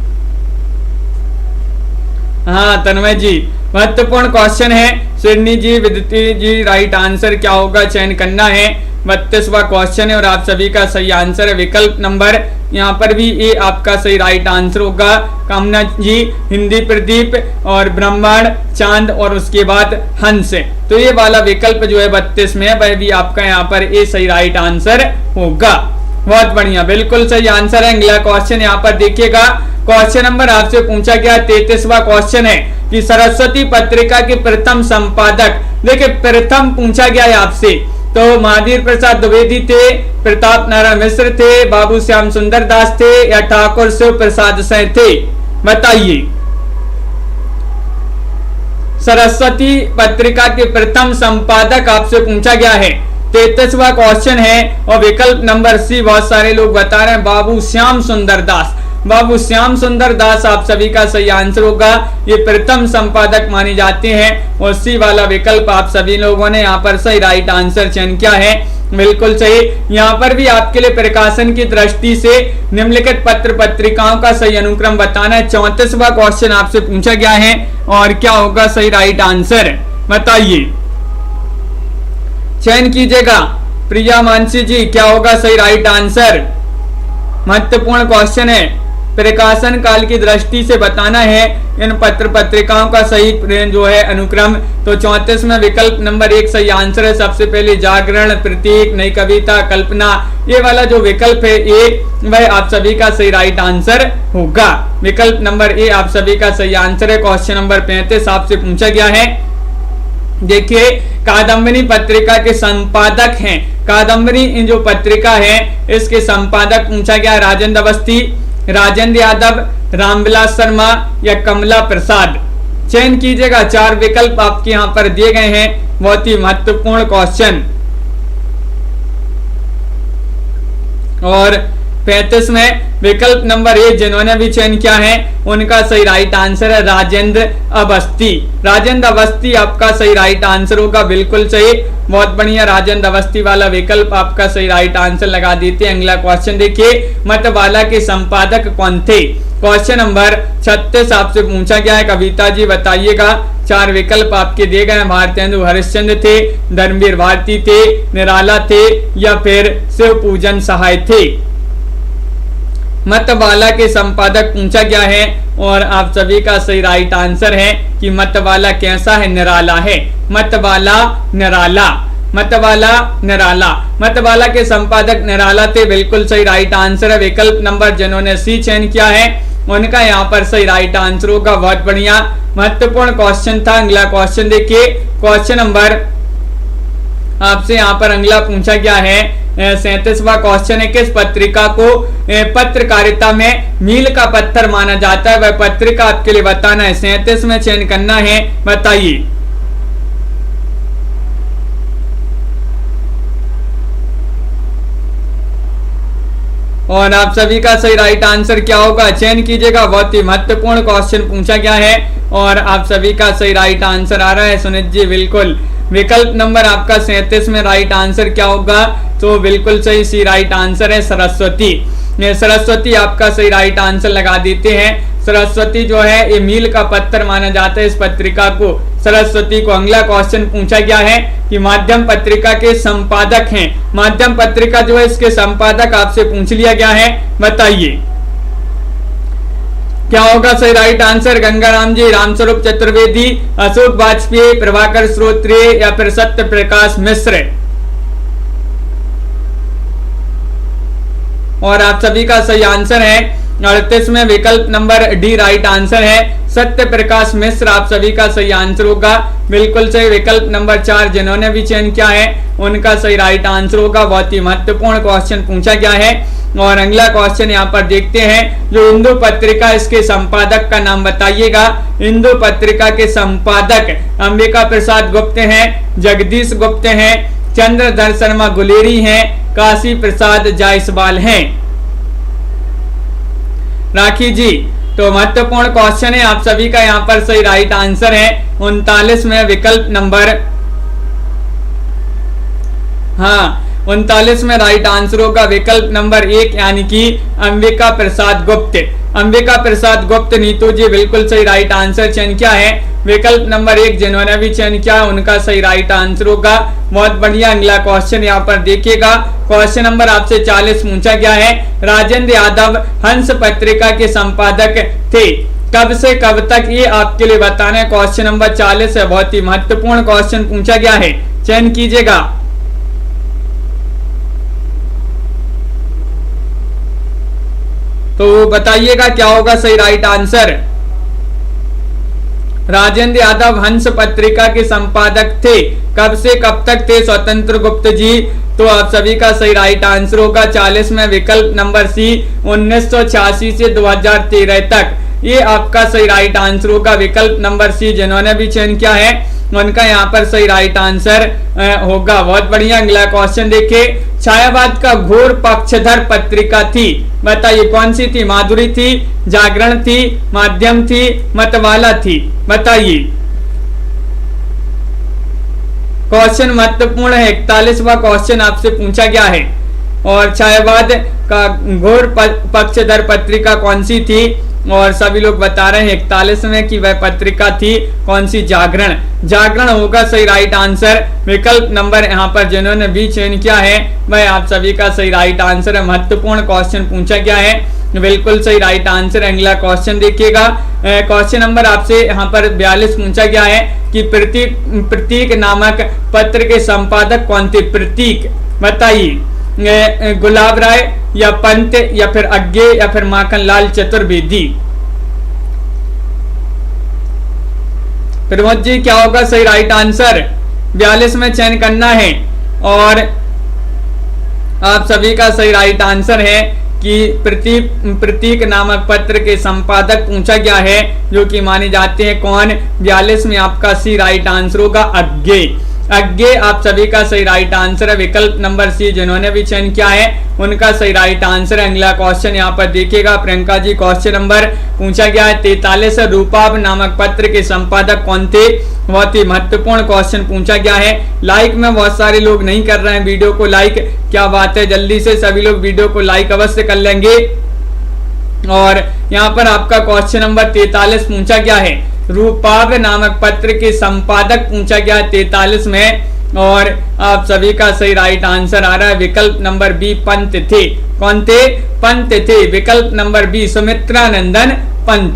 हाँ तन्मय जी, महत्वपूर्ण क्वेश्चन है। सिडनी जी, विदिति जी, राइट आंसर क्या होगा चयन करना है। 32वां क्वेश्चन है और आप सभी का सही आंसर है विकल्प नंबर, यहाँ पर भी ये आपका सही राइट आंसर होगा। कामना जी, हिंदी प्रदीप और ब्रह्मांड, चांद और उसके बाद हंस। तो ये वाला विकल्प जो है 32 में है, वह भी आपका यहाँ पर ये सही राइट आंसर होगा। बहुत बढ़िया, बिल्कुल सही आंसर है। अगला क्वेश्चन यहाँ पर देखिएगा, क्वेश्चन नंबर आपसे पूछा गया 33वां क्वेश्चन है कि सरस्वती पत्रिका के प्रथम संपादक, देखिए प्रथम पूछा गया है आपसे, तो महावीर प्रसाद द्विवेदी थे, प्रताप नारायण मिश्र थे, बाबू श्याम सुंदर दास थे या ठाकुर शिव प्रसाद सेन थे, बताइए। सरस्वती पत्रिका के प्रथम संपादक आपसे पूछा गया है। 33वां क्वेश्चन है और विकल्प नंबर सी बहुत सारे लोग बता रहे हैं बाबू श्याम सुंदर दास। बाबू श्याम सुंदर दास आप सभी का सही आंसर होगा। ये प्रथम संपादक माने जाते हैं और सी वाला विकल्प आप सभी लोगों ने यहाँ पर सही राइट आंसर चयन किया है, बिल्कुल सही। यहाँ पर भी आपके लिए प्रकाशन की दृष्टि से निम्नलिखित पत्र पत्रिकाओं का सही अनुक्रम बताना है। 34वां क्वेश्चन आपसे पूछा गया है और क्या होगा सही राइट आंसर बताइए, चयन कीजिएगा। प्रिया मानसी जी क्या होगा सही राइट आंसर? महत्वपूर्ण क्वेश्चन है, प्रकाशन काल की दृष्टि से बताना है इन पत्र पत्रिकाओं का सही जो है अनुक्रम। तो 34 में विकल्प नंबर 1 सही आंसर है। सबसे पहले जागरण, प्रतीक, नई कविता, कल्पना, ये वाला जो विकल्प है ए वह आप सभी का सही राइट आंसर होगा। विकल्प नंबर ए आप सभी का सही आंसर है। क्वेश्चन नंबर 35 आपसे पूछा गया है। देखिए कादम्बरी पत्रिका के संपादक हैं, कादम्बरी जो पत्रिका है इसके संपादक पूछा गया राजेंद्र अवस्थी, राजेंद्र यादव, रामविलास शर्मा या कमला प्रसाद। चयन कीजिएगा, 4 विकल्प आपके यहाँ पर दिए गए हैं, बहुत ही महत्वपूर्ण क्वेश्चन। और 35 में विकल्प नंबर 1 जिन्होंने भी चयन किया है उनका सही राइट आंसर है राजेंद्र अवस्थी। राजेंद्र अवस्थी आपका सही राइट आंसर होगा, बिल्कुल सही, बहुत बढ़िया। राजेंद्र अवस्थी वाला विकल्प आपका सही राइट आंसर लगा देते हैं। अगला क्वेश्चन देखिए, मतवाला के संपादक कौन थे? क्वेश्चन नंबर 36 आपसे पूछा गया है। कविता जी बताइएगा। 4 विकल्प आपके दिए गए हैं, भारतेंदु हरिश्चंद्र थे, धर्मवीर भारती थे, निराला थे या फिर शिव पूजन सहाय थे। मतवाला के संपादक पूछा गया है और आप सभी का सही राइट आंसर है कि मतवाला कैसा है? निराला है। मतवाला निराला, मतवाला निराला, मतवाला के संपादक निराला थे, बिल्कुल सही राइट आंसर है। विकल्प नंबर जिन्होंने सी चयन किया है उनका यहाँ पर सही राइट आंसर होगा, बहुत बढ़िया। महत्वपूर्ण क्वेश्चन था। अगला क्वेश्चन देखिए, क्वेश्चन नंबर आपसे यहाँ पर अगला पूछा गया है 37वां क्वेश्चन है। किस पत्रिका को पत्रकारिता में मील का पत्थर माना जाता है? वह पत्रिका आपके लिए बताना है, 37 में चयन करना है, बताइए। और आप सभी का सही राइट आंसर क्या होगा? चयन कीजिएगा, बहुत ही महत्वपूर्ण क्वेश्चन पूछा गया है और आप सभी का सही राइट आंसर आ रहा है सुनीत जी, बिल्कुल। विकल्प नंबर आपका 37 में राइट आंसर क्या होगा? तो बिल्कुल सही सी राइट आंसर है सरस्वती। सरस्वती आपका सही राइट आंसर लगा देते हैं। सरस्वती जो है ये मील का पत्थर माना जाता है इस पत्रिका को, सरस्वती को। अगला क्वेश्चन पूछा गया है कि माध्यम पत्रिका के संपादक हैं। माध्यम पत्रिका जो है इसके संपादक आपसे पूछ लिया गया है, बताइए क्या होगा सही राइट आंसर? गंगाराम जी, रामस्वरूप चतुर्वेदी, अशोक वाजपेयी, प्रभाकर श्रोत्रिय या फिर सत्य प्रकाश मिश्र। और आप सभी का सही आंसर है 38 में विकल्प नंबर डी राइट आंसर है, सत्य प्रकाश मिश्र आप सभी का सही आंसर होगा, बिल्कुल सही। विकल्प नंबर 4 जिन्होंने भी चयन किया है उनका सही राइट आंसर होगा। बहुत ही महत्वपूर्ण क्वेश्चन पूछा गया है। और अगला क्वेश्चन यहाँ पर देखते हैं, जो हिंदू पत्रिका इसके संपादक का नाम बताइएगा। हिंदू पत्रिका के संपादक अंबिका प्रसाद गुप्त हैं, जगदीश गुप्त हैं, चंद्रधर शर्मा गुलेरी हैं, काशी प्रसाद जायसवाल हैं। राखी जी, तो महत्वपूर्ण क्वेश्चन है, आप सभी का यहाँ पर सही राइट आंसर है 39 में विकल्प नंबर 39 में राइट आंसर होगा विकल्प नंबर 1 यानी कि अंबिका प्रसाद गुप्त। अंबिका प्रसाद गुप्त नीतू जी बिल्कुल सही राइट आंसर चयन किया है। विकल्प नंबर 1 जिन्होंने भी चयन किया उनका सही राइट आंसर होगा, बहुत बढ़िया। अगला क्वेश्चन यहाँ पर देखिएगा, क्वेश्चन नंबर आपसे 40 पूछा गया है। राजेंद्र यादव हंस पत्रिका के संपादक थे, कब से कब तक, ये आपके लिए बताना है। क्वेश्चन नंबर 40 है, बहुत ही महत्वपूर्ण क्वेश्चन पूछा गया है, चयन कीजिएगा। तो बताइएगा क्या होगा सही राइट आंसर। राजेंद्र यादव हंस पत्रिका के संपादक थे, कब से कब तक थे स्वतंत्र गुप्त जी? तो आप सभी का सही राइट आंसर होगा 40 में विकल्प नंबर सी 1986 से 2013 तक। ये आपका सही राइट आंसर होगा। विकल्प नंबर सी जिन्होंने भी चयन किया है उनका यहाँ पर सही राइट आंसर होगा। बहुत बढ़िया। अगला क्वेश्चन देखिए, छायावाद का घोर पक्षधर पत्रिका थी, बताइए कौन सी थी? माधुरी थी, जागरण थी, माध्यम थी, मतवाला थी, बताइए। क्वेश्चन महत्वपूर्ण है, 41वां क्वेश्चन आपसे पूछा गया है। और छायावाद का घोर पक्षधर पत्रिका कौन सी थी? और सभी लोग बता रहे हैं 41 में कि वह पत्रिका थी कौन सी? जागरण। जागरण होगा सही राइट आंसर। विकल्प नंबर यहाँ पर जिन्होंने भी चयन किया है वह आप सभी का सही राइट आंसर है। महत्वपूर्ण क्वेश्चन पूछा गया है, बिल्कुल सही राइट आंसर। अगला क्वेश्चन देखिएगा, क्वेश्चन नंबर आपसे यहाँ पर 42 पूछा गया है कि प्रतीक नामक पत्र के संपादक कौन थे? प्रतीक, बताइए। गुलाब राय या पंत या फिर अज्ञे या फिर माखनलाल चतुर्वेदी? प्रमोद जी क्या होगा सही राइट आंसर? 42 में चयन करना है। और आप सभी का सही राइट आंसर है कि प्रतीक नामक पत्र के संपादक पूछा गया है, जो कि माने जाते हैं कौन? 42 में आपका सी राइट आंसर होगा अज्ञे। अज्ञे आप सभी का सही राइट आंसर है। विकल्प नंबर सी जिन्होंने भी चयन किया है उनका सही राइट आंसर है। अगला क्वेश्चन यहाँ पर देखिएगा, प्रियंका जी क्वेश्चन नंबर पूछा गया है 43, रूपाब नामक पत्र के संपादक कौन थे? बहुत ही महत्वपूर्ण क्वेश्चन पूछा गया है। लाइक में बहुत सारे लोग नहीं कर रहे हैं वीडियो को लाइक, क्या बात है, जल्दी से सभी लोग वीडियो को लाइक अवश्य कर लेंगे। और यहाँ पर आपका क्वेश्चन नंबर 43 पूछा गया है, रूपाब नामक पत्र के संपादक पूछा गया 43 में। और आप सभी का सही राइट आंसर आ रहा है विकल्प नंबर बी पंत थे। कौन थे? पंत थे। विकल्प नंबर बी सुमित्रानंदन पंत,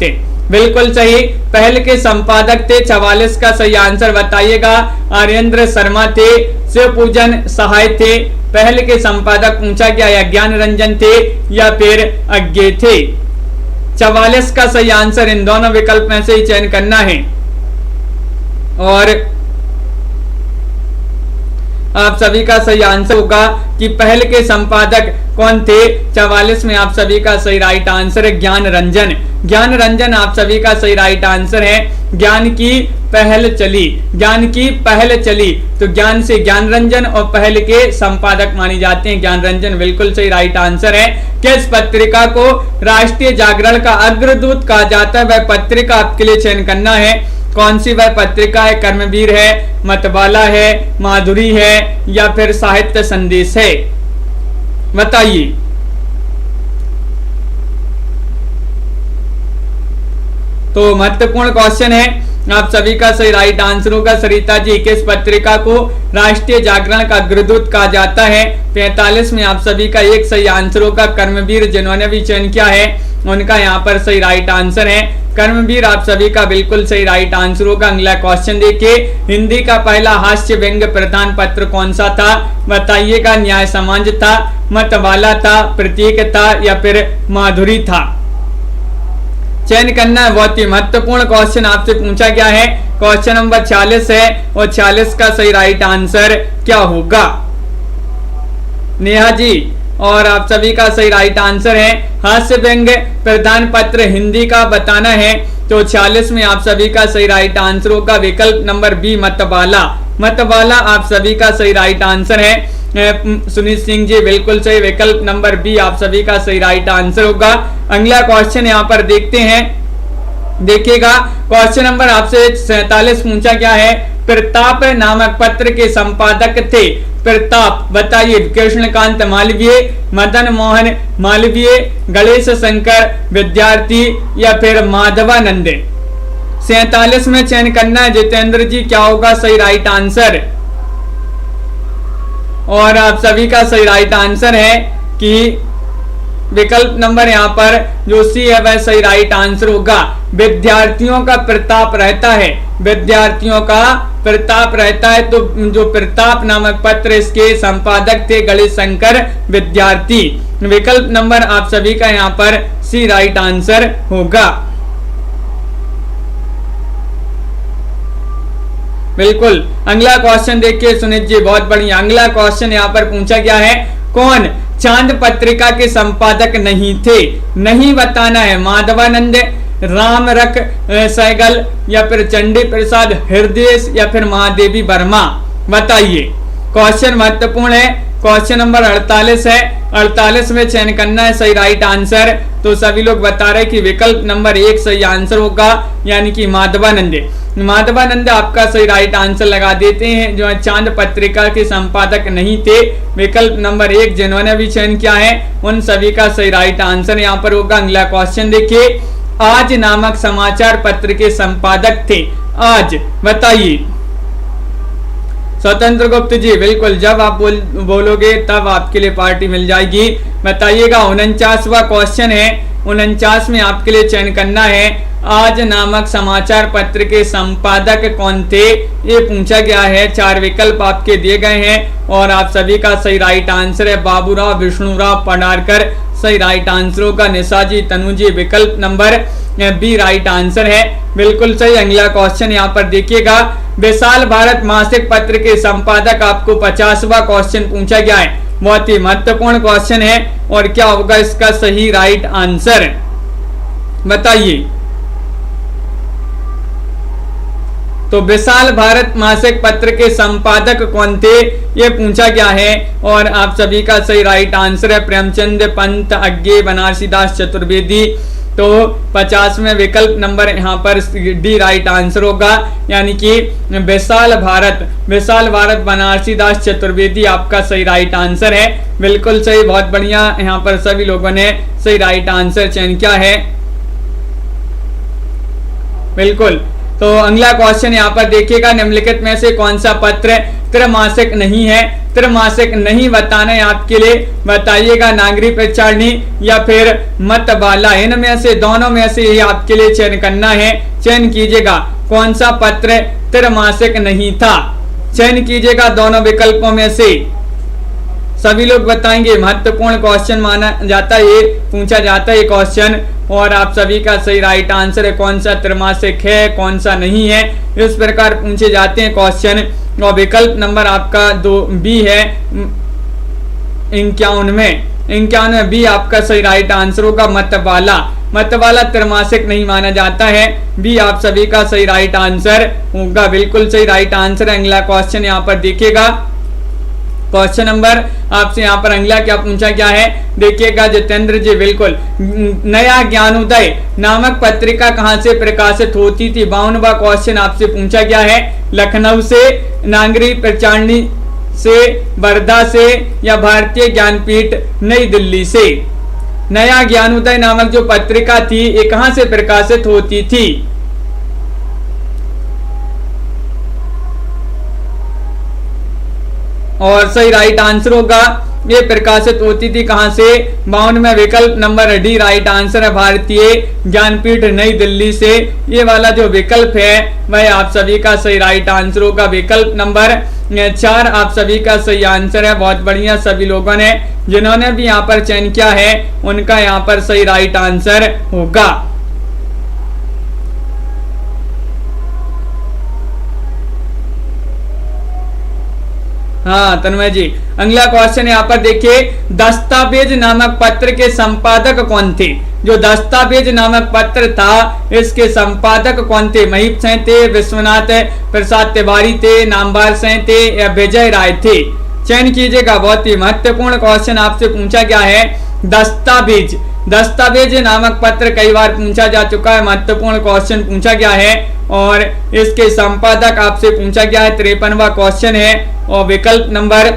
बिल्कुल सही। पहल के संपादक थे। 44 का सही आंसर बताइएगा। आर्येंद्र शर्मा थे, शिव पूजन सहाय थे। पहल के संपादक पूछा गया या ज्ञान रंजन थे या फिर अज्ञे थे? 44 का सही आंसर, इन दोनों विकल्प में से ही चयन करना है। और आप सभी का सही आंसर होगा कि पहल के संपादक कौन थे? 44 में आप सभी का सही राइट आंसर है ज्ञान रंजन। ज्ञान रंजन आप सभी का सही राइट आंसर है। ज्ञान की पहल चली, ज्ञान की पहल चली, तो ज्ञान से ज्ञान रंजन और पहल के संपादक माने जाते हैं ज्ञान रंजन, बिल्कुल सही राइट आंसर है। किस पत्रिका को राष्ट्रीय जागरण का अग्रदूत कहा जाता है? वह पत्रिका आपके लिए चयन करना है। कौन सी वह पत्रिका है? कर्मवीर है, मतवाला है, माधुरी है या फिर साहित्य संदेश है? बताइए। तो महत्वपूर्ण क्वेश्चन है, आप सभी का सही राइट आंसर होगा सरिता जी। किस पत्रिका को राष्ट्रीय जागरण का अग्रदूत कहा जाता है? 45 में आप सभी का एक सही आंसर होगा कर्मवीर, जिन्होंने भी चयन किया है उनका यहाँ पर सही राइट आंसर है कर्मवीर। आप सभी का बिल्कुल सही राइट आंसर होगा। अगला क्वेश्चन देखिए, हिंदी का पहला हास्य व्यंग्य प्रधान पत्र कौन सा था? बताइएगा। न्याय समाज था, मतवाला था, प्रतीक था या फिर माधुरी था? चयन करना है। बहुत ही महत्वपूर्ण क्वेश्चन आपसे पूछा गया है। क्वेश्चन नंबर 46 है और 46 का सही राइट आंसर क्या होगा? नेहा जी, और आप सभी का सही राइट आंसर है हास्य व्यंग्य प्रधान पत्र हिंदी का बताना है। तो 46 में आप सभी का सही राइट आंसर होगा विकल्प नंबर बी मतवाला। मतवाला आप सभी का सही राइट आंसर है। सुनील सिंह जी बिल्कुल सही, विकल्प नंबर बी आप सभी का सही राइट आंसर होगा। अगला क्वेश्चन यहाँ पर देखते हैं, देखिएगा। क्वेश्चन नंबर आपसे 47 पूछा गया है, प्रताप नामक पत्र के संपादक थे। प्रताप बताइए। कृष्णकांत मालवीय, मदन मोहन मालवीय, गणेश शंकर विद्यार्थी या फिर माधवानंद? 47 में चयन करना है। जितेंद्र जी क्या होगा सही राइट आंसर? और आप सभी का सही राइट आंसर है कि विकल्प नंबर यहाँ पर जो सी है वह सही राइट आंसर होगा। विद्यार्थियों का प्रताप रहता है, विद्यार्थियों का प्रताप रहता है। तो जो प्रताप नामक पत्र इसके संपादक थे गणेश शंकर विद्यार्थी। विकल्प नंबर आप सभी का यहाँ पर सी राइट आंसर होगा। बिल्कुल। अगला क्वेश्चन देखिए सुनीत जी, बहुत बढ़िया। अगला क्वेश्चन यहाँ पर पूछा गया है, कौन चांद पत्रिका के संपादक नहीं थे? नहीं बताना है। माधवानंद, रामरख सहगल या फिर चंडी प्रसाद हृदय या फिर महादेवी वर्मा? बताइए। क्वेश्चन महत्वपूर्ण है। क्वेश्चन नंबर 48 है। 48 में चयन करना है सही राइट आंसर। तो सभी लोग बता रहे कि विकल्प नंबर 1 सही आंसर होगा, यानी कि माधवानंद। माधवानंद आपका सही राइट आंसर लगा देते हैं, जो चांद पत्रिका के संपादक नहीं थे। विकल्प नंबर 1 जिन्होंने भी चयन किया है उन सभी का सही राइट आंसर यहाँ पर होगा। अगला क्वेश्चन देखिए, आज नामक समाचार पत्र के संपादक थे। आज बताइए। स्वतंत्र गुप्त जी, बिल्कुल, जब आप बोलोगे तब आपके लिए पार्टी मिल जाएगी। बताइएगा। 49वां क्वेश्चन है। 49 में आपके लिए चयन करना है आज नामक समाचार पत्र के संपादक कौन थे, ये पूछा गया है। 4 विकल्प आपके दिए गए हैं और आप सभी का सही राइट आंसर है बाबूराव विष्णुराव पडारकर। सही राइट आंसर होगा निशाजी तनुजी। विकल्प नंबर बी राइट आंसर है, बिल्कुल सही। अगला क्वेश्चन यहाँ पर देखिएगा, विशाल भारत मासिक पत्र के संपादक आपको 50वां क्वेश्चन पूछा गया है। बहुत ही महत्वपूर्ण क्वेश्चन है और क्या होगा इसका सही राइट आंसर, बताइए। तो विशाल भारत मासिक पत्र के संपादक कौन थे, ये पूछा गया है और आप सभी का सही राइट आंसर है प्रेमचंद पंत अज्ञे बनारसीदास चतुर्वेदी। तो 50वें विकल्प नंबर यहाँ पर डी राइट आंसर होगा, यानी कि विशाल भारत बनारसीदास चतुर्वेदी आपका सही राइट आंसर है। बिल्कुल सही, बहुत बढ़िया। यहाँ पर सभी लोगों ने सही राइट आंसर चयन किया है, बिल्कुल। तो अगला क्वेश्चन यहाँ पर देखिएगा, निम्नलिखित में से कौन सा पत्र त्रैमासिक नहीं है? त्रैमासिक नहीं बताना है आपके लिए, बताइएगा। नागरिक प्रचारणी या फिर मतवाला, इनमें से दोनों में से ही आपके लिए चयन करना है। चयन कीजिएगा कौन सा पत्र त्रैमासिक नहीं था, चयन कीजिएगा दोनों विकल्पों में से। सभी लोग बताएंगे। महत्वपूर्ण क्वेश्चन माना जाता है, ये पूछा जाता है क्वेश्चन और आप सभी का सही राइट आंसर है कौन सा त्रैमासिक है कौन सा नहीं है, इस प्रकार पूछे जाते हैं क्वेश्चन। और विकल्प नंबर आपका 2 बी है 51 बी आपका सही राइट आंसर होगा। मतवाला त्रैमासिक नहीं माना जाता है, बी आप सभी का सही राइट आंसर होगा, बिल्कुल सही राइट आंसर। अगला क्वेश्चन यहाँ पर देखिएगा, क्वेश्चन नंबर आपसे यहाँ पर अगला क्या पूछा गया है, देखिएगा जितेंद्र जी। बिल्कुल, नया ज्ञानोदय नामक पत्रिका कहाँ से प्रकाशित होती थी? 52वां क्वेश्चन आपसे पूछा गया है। लखनऊ से, नागरिक प्रचारणी से, वर्धा से या भारतीय ज्ञानपीठ नई दिल्ली से? नया ज्ञानोदय नामक जो पत्रिका थी ये कहाँ से प्रकाशित होती थी? और सही राइट आंसर होगा ये प्रकाशित होती थी कहां से? 52वें विकल्प नंबर डी राइट आंसर है, भारतीय ज्ञानपीठ नई दिल्ली से। ये वाला जो विकल्प है वह आप सभी का सही राइट आंसर होगा। विकल्प नंबर 4 आप सभी का सही आंसर है। बहुत बढ़िया, सभी लोगों ने जिन्होंने भी यहाँ पर चयन किया है उनका यहाँ पर सही राइट आंसर होगा। हाँ तन्मय जी, अगला क्वेश्चन यहाँ पर देखिए, दस्तावेज नामक पत्र के संपादक कौन थे? जो दस्तावेज नामक पत्र था इसके संपादक कौन थे? महीप सिंह थे, विश्वनाथ प्रसाद तिवारी थे, नामवर सिंह थे या विजय राय थे? चयन कीजिएगा। बहुत ही महत्वपूर्ण क्वेश्चन आपसे पूछा गया है। दस्तावेज नामक पत्र कई बार पूछा जा चुका है, महत्वपूर्ण क्वेश्चन पूछा गया है और इसके संपादक आपसे पूछा गया है। 53वां क्वेश्चन है और विकल्प नंबर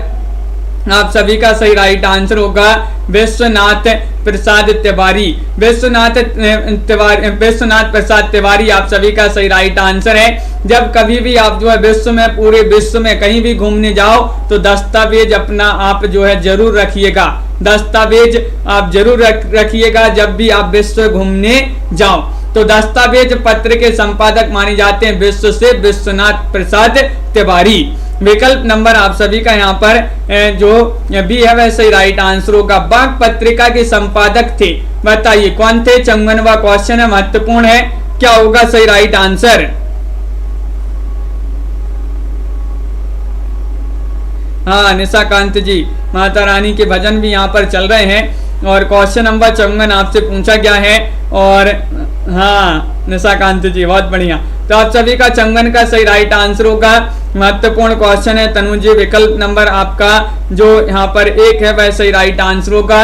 आप सभी का सही राइट आंसर होगा विश्वनाथ प्रसाद तिवारी। विश्वनाथ प्रसाद तिवारी आप सभी का सही राइट आंसर है। जब कभी भी आप जो है विश्व में, पूरे विश्व में कहीं भी घूमने जाओ तो दस्तावेज अपना आप जो है जरूर रखिएगा। दस्तावेज आप जरूर रखिएगा जब भी आप विश्व घूमने जाओ। तो दस्तावेज पत्र के संपादक माने जाते हैं विश्व से विश्वनाथ प्रसाद तिवारी। विकल्प नंबर आप सभी का यहाँ पर जो बी है वह सही राइट आंसर होगा। बाघ पत्रिका के संपादक थे, बताइए कौन थे? 54वां क्वेश्चन है, महत्वपूर्ण है, क्या होगा सही राइट आंसर? हाँ निशाकांत जी, माता रानी के भजन भी यहाँ पर चल रहे हैं और क्वेश्चन नंबर 54 आपसे पूछा गया है और हाँ निशाकांत जी, बहुत बढ़िया। तो आप सभी का चंगन का सही राइट आंसर होगा। महत्वपूर्ण क्वेश्चन है तनु जी, विकल्प नंबर आपका जो यहाँ पर 1 है वह सही राइट आंसर होगा।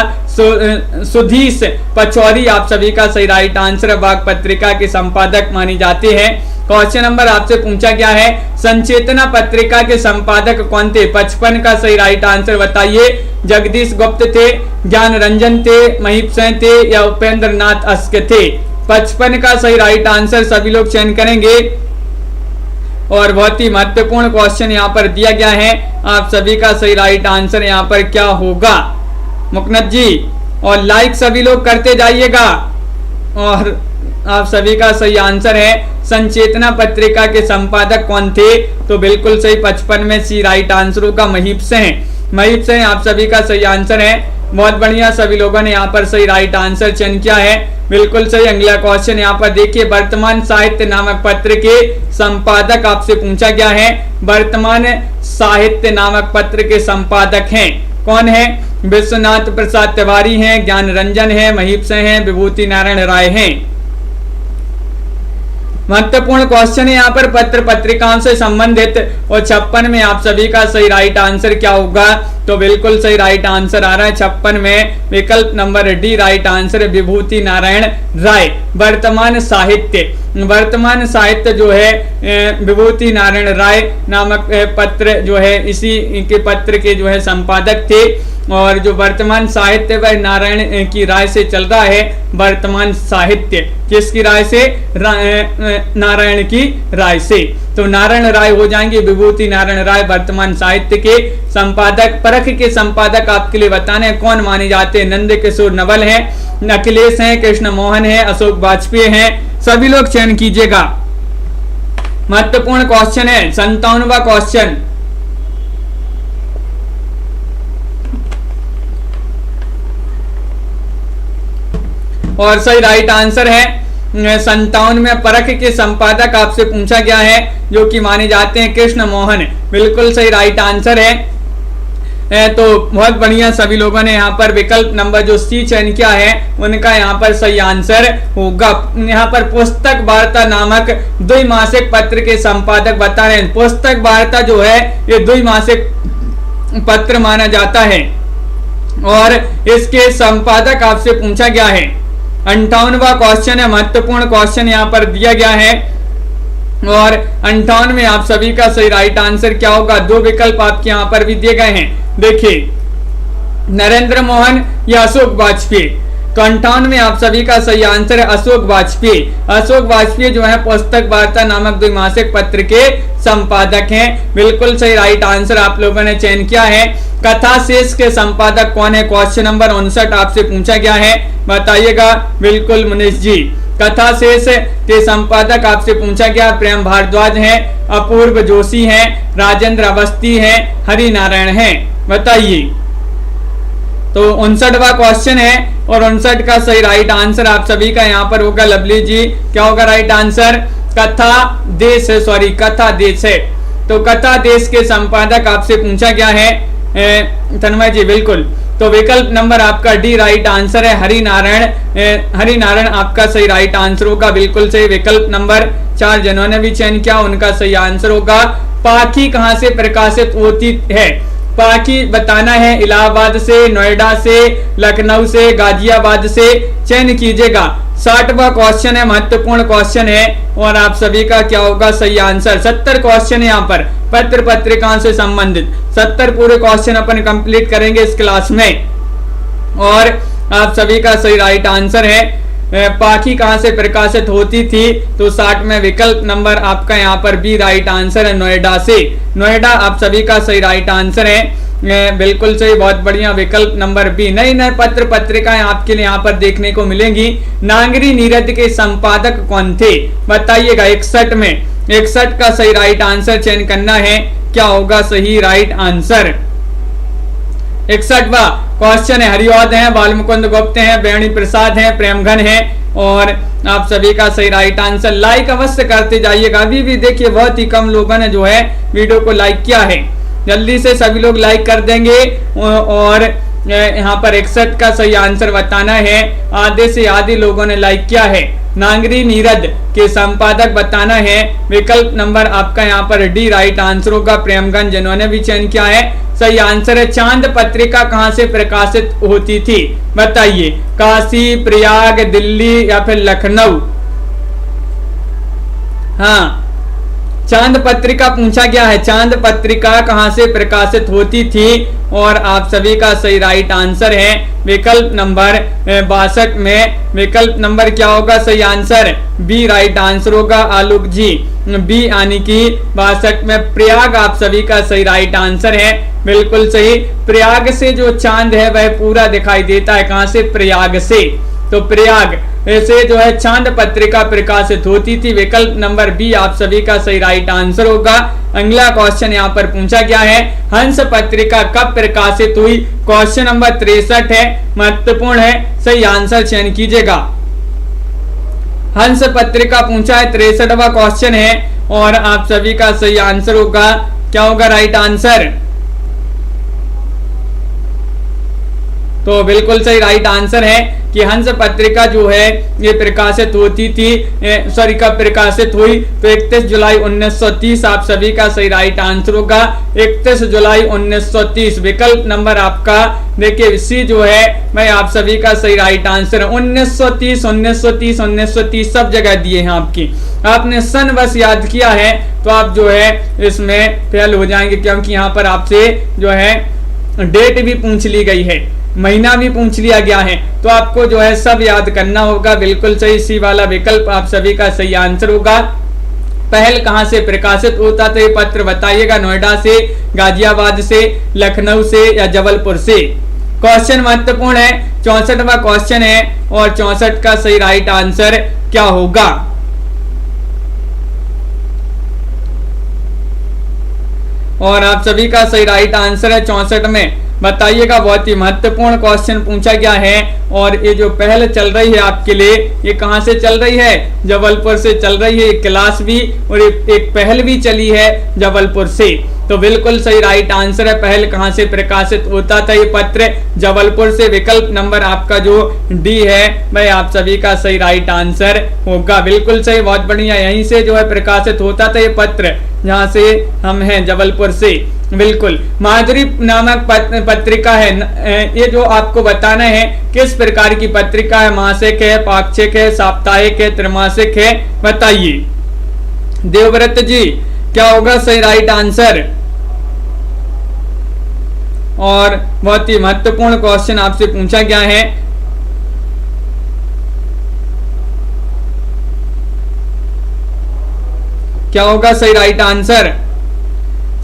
सुधीश पचौरी आप सभी का सही राइट आंसर, वाक पत्रिका के संपादक मानी जाते हैं। क्वेश्चन नंबर आपसे पूछा गया है संचेतना पत्रिका के संपादक कौन थे? 55 का सही राइट आंसर बताइए। जगदीश गुप्त थे, ज्ञान रंजन थे, महीप सिंह थे या उपेंद्र नाथ अस्क थे? 55 का सही राइट आंसर सभी लोग चयन करेंगे। और बहुत ही महत्वपूर्ण क्वेश्चन यहाँ पर दिया गया है, आप सभी का सही राइट आंसर यहाँ पर क्या होगा मुकनत जी? और लाइक सभी लोग करते जाइएगा। और आप सभी का सही आंसर है संचेतना पत्रिका के संपादक कौन थे? तो बिल्कुल सही 55 में सी राइट आंसर होगा महीप सिंह। महीप सिंह आप सभी का सही आंसर है। बहुत बढ़िया, सभी लोगों ने यहाँ पर सही राइट आंसर चयन किया है, बिल्कुल सही। अगला क्वेश्चन यहाँ पर देखिए, वर्तमान साहित्य नामक पत्र के संपादक आपसे पूछा गया है। वर्तमान साहित्य नामक पत्र के संपादक हैं कौन है? विश्वनाथ प्रसाद तिवारी हैं, ज्ञान रंजन है, महीप सिंह हैं, विभूति नारायण राय हैं। महत्वपूर्ण क्वेश्चन है यहाँ पर पत्र पत्रिकाओं से संबंधित। और 56 में आप सभी का सही राइट आंसर क्या होगा? तो बिल्कुल सही राइट आंसर आ रहा है 56 में विकल्प नंबर डी राइट आंसर, विभूति नारायण राय। वर्तमान साहित्य जो है विभूति नारायण राय नामक पत्र जो है इसी के पत्र के जो है संपादक थे। और जो वर्तमान साहित्य वह नारायण की राय से चल रहा है। वर्तमान साहित्य किसकी राय से? नारायण की राय से। तो नारायण राय हो जाएंगे विभूति नारायण राय वर्तमान साहित्य के संपादक। परख के संपादक आपके लिए बताने कौन माने जाते हैं? नंद किशोर नवल है, अखिलेश है, कृष्ण मोहन है, अशोक वाजपेयी है। सभी लोग चयन कीजिएगा। महत्वपूर्ण क्वेश्चन है 57वां क्वेश्चन। और सही राइट आंसर है 57 में परख के संपादक आपसे पूछा गया है जो कि माने जाते हैं कृष्ण मोहन। बिल्कुल सही राइट आंसर है। तो बहुत बढ़िया, सभी लोगों ने यहाँ पर विकल्प नंबर जो सी चयन किया है उनका यहाँ पर सही आंसर होगा। यहाँ पर पुस्तक वार्ता नामक द्विमासिक पत्र के संपादक बता रहे हैं। पुस्तक वार्ता जो है ये द्विमासिक पत्र माना जाता है और इसके संपादक आपसे पूछा गया है। 58वां क्वेश्चन है, महत्वपूर्ण क्वेश्चन यहाँ पर दिया गया है। और 58 में आप सभी का सही राइट आंसर क्या होगा? 2 विकल्प आपके यहाँ पर भी दिए गए हैं। देखिए, नरेंद्र मोहन या अशोक वाजपेयी। तो 58 में आप सभी का सही आंसर है अशोक वाजपेयी। अशोक वाजपेयी जो है पुस्तक वार्ता नामक द्विमासिक पत्र के संपादक हैं। बिल्कुल सही राइट आंसर आप लोगों ने चयन किया है। कथा शेष के संपादक कौन है? क्वेश्चन नंबर 59 आपसे पूछा गया है, बताइएगा। बिल्कुल मुनीश जी, कथा शेष के संपादक आपसे पूछा गया प्रेम भारद्वाज हैं, अपूर्व जोशी हैं, राजेंद्र अवस्थी हैं, हरि नारायण हैं, बताइए। तो 59वां क्वेश्चन है और 59 का सही राइट आंसर आप सभी का यहाँ पर होगा। लवली जी, क्या होगा राइट आंसर? कथा देश है, सॉरी कथा देश है। तो कथा देश के संपादक आपसे पूछा गया है तन्मय जी, बिल्कुल। तो विकल्प नंबर आपका डी राइट आंसर है हरि नारायण आपका सही राइट आंसर होगा। बिल्कुल सही। विकल्प नंबर 4 जिन्होंने भी चयन किया उनका सही आंसर होगा। पाखी कहां से प्रकाशित होती है? पाखी बताना है इलाहाबाद से, नोएडा से, लखनऊ से, गाजियाबाद से, चयन कीजिएगा। 60वां क्वेश्चन है, महत्वपूर्ण क्वेश्चन है और आप सभी का क्या होगा सही आंसर? 70 क्वेश्चन है यहाँ पर पत्र पत्रिकाओं से संबंधित। 70 पूरे क्वेश्चन अपन कंप्लीट करेंगे इस क्लास में और आप सभी का सही राइट आंसर है पाखी कहां से प्रकाशित होती थी? तो 60 में विकल्प नंबर आपका यहाँ पर बी राइट आंसर है, नोएडा से। नोएडा आप सभी का सही राइट आंसर है। बिल्कुल सही, बहुत बढ़िया। विकल्प नंबर बी। नई नई पत्र पत्रिकाएं आपके लिए यहाँ पर देखने को मिलेंगी। नागरी नीरद के संपादक कौन थे? बताइएगा। 61 में 61 का सही राइट आंसर चयन करना है। क्या होगा सही राइट आंसर? 61वां क्वेश्चन है, हरिऔध है, बालमुकुंद गुप्त हैं, बेणी प्रसाद हैं, प्रेमघन हैं और आप सभी का सही राइट आंसर। लाइक अवश्य करते जाइएगा। अभी भी देखिए बहुत ही कम लोगों ने जो है वीडियो को लाइक किया है। जल्दी से सभी लोग लाइक कर देंगे और यहाँ पर 61 का सही आंसर बताना है। आधे से आधे लोगों ने लाइक किया है। नागरी नीरद के संपादक बताना है। विकल्प नंबर आपका यहाँ पर डी राइट आंसर होगा। प्रेमगंज जिन्होंने भी चयन किया है सही आंसर है। चांद पत्रिका कहाँ से प्रकाशित होती थी बताइए। काशी, प्रयाग, दिल्ली या फिर लखनऊ। हाँ, चांद पत्रिका पूछा गया है। चांद पत्रिका कहां से प्रकाशित होती थी और आप सभी का सही राइट आंसर है विकल्प नंबर 62 में। विकल्प नंबर क्या होगा सही आंसर? बी राइट आंसर होगा आलोक जी। बी यानी कि 62 में प्रयाग आप सभी का सही राइट आंसर है। बिल्कुल सही। प्रयाग से जो चांद है वह पूरा दिखाई देता है। कहां से? प्रयाग से। तो प्रयाग से जो है चांद पत्रिका प्रकाशित होती थी। विकल्प नंबर बी आप सभी का सही राइट आंसर होगा। अगला क्वेश्चन यहाँ पर पूछा गया है हंस पत्रिका कब प्रकाशित हुई? क्वेश्चन नंबर 63 है, महत्वपूर्ण है, सही आंसर चयन कीजिएगा। हंस पत्रिका पूछा है, 63वां क्वेश्चन है और आप सभी का सही आंसर होगा, क्या होगा राइट आंसर? तो बिल्कुल सही राइट आंसर है कि हंस पत्रिका जो है ये प्रकाशित होती थी, सॉरी कब प्रकाशित हुई? तो 31 जुलाई 1930 आप सभी का सही राइट आंसर होगा। 31 जुलाई 1930 विकल्प नंबर आपका देखिए सी जो है मैं आप सभी का सही राइट आंसर है। 1930 सब जगह दिए हैं आपकी। आपने सन बस याद किया है तो आप जो है इसमें फेल हो जाएंगे, क्योंकि यहाँ पर आपसे जो है डेट भी पूछ ली गई है, महीना भी पूछ लिया गया है, तो आपको जो है सब याद करना होगा। बिल्कुल सही, सी वाला विकल्प आप सभी का सही आंसर होगा। पहल कहां से प्रकाशित होता था ये पत्र बताइएगा? नोएडा से, गाजियाबाद से, लखनऊ से या जबलपुर से? क्वेश्चन महत्वपूर्ण है। 64वां क्वेश्चन है और 64 का सही राइट आंसर क्या होगा? और आप सभी का सही राइट आंसर है 64 में बताइएगा। बहुत ही महत्वपूर्ण क्वेश्चन पूछा गया है और ये जो पहल चल रही है आपके लिए ये कहां से चल रही है? जबलपुर से चल रही है। एक क्लास भी और एक पहल भी चली है जबलपुर से। तो बिल्कुल सही राइट आंसर है। पहल कहां से प्रकाशित होता था ये पत्र? जबलपुर से। विकल्प नंबर आपका जो डी है वह आप सभी का सही राइट आंसर होगा। बिल्कुल सही, बहुत बढ़िया। यहीं से जो है प्रकाशित होता था ये पत्र, जहां से हम हैं जबलपुर से। बिल्कुल। माधुरी नामक पत्रिका है, ये जो आपको बताना है किस प्रकार की पत्रिका है? मासिक है, पाक्षिक है, साप्ताहिक है, त्रैमासिक है? बताइए देवव्रत जी, क्या होगा सही राइट आंसर? और बहुत ही महत्वपूर्ण क्वेश्चन आपसे पूछा गया है। क्या होगा सही राइट आंसर?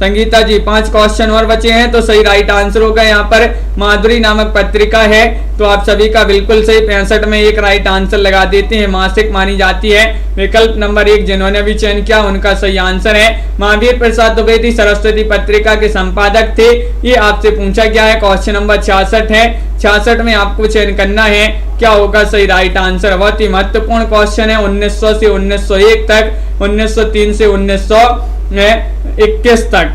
संगीता जी 5 क्वेश्चन और बचे हैं तो सही राइट आंसर होगा यहाँ पर माधुरी नामक पत्रिका है। तो आप सभी का बिल्कुल सही। 65 में एक राइट आंसर लगा देते हैं। मासिक मानी जाती है। विकल्प नंबर 1 जिन्होंने भी चयन किया उनका सही आंसर है। महावीर प्रसाद द्विवेदी सरस्वती पत्रिका के संपादक थे। ये आपसे पूछा गया है। क्वेश्चन नंबर 66 है। 66 में आपको चयन करना है, क्या होगा सही राइट आंसर? बहुत ही महत्वपूर्ण क्वेश्चन है। 1900 से 1901 तक, 1903 से 1921 तक।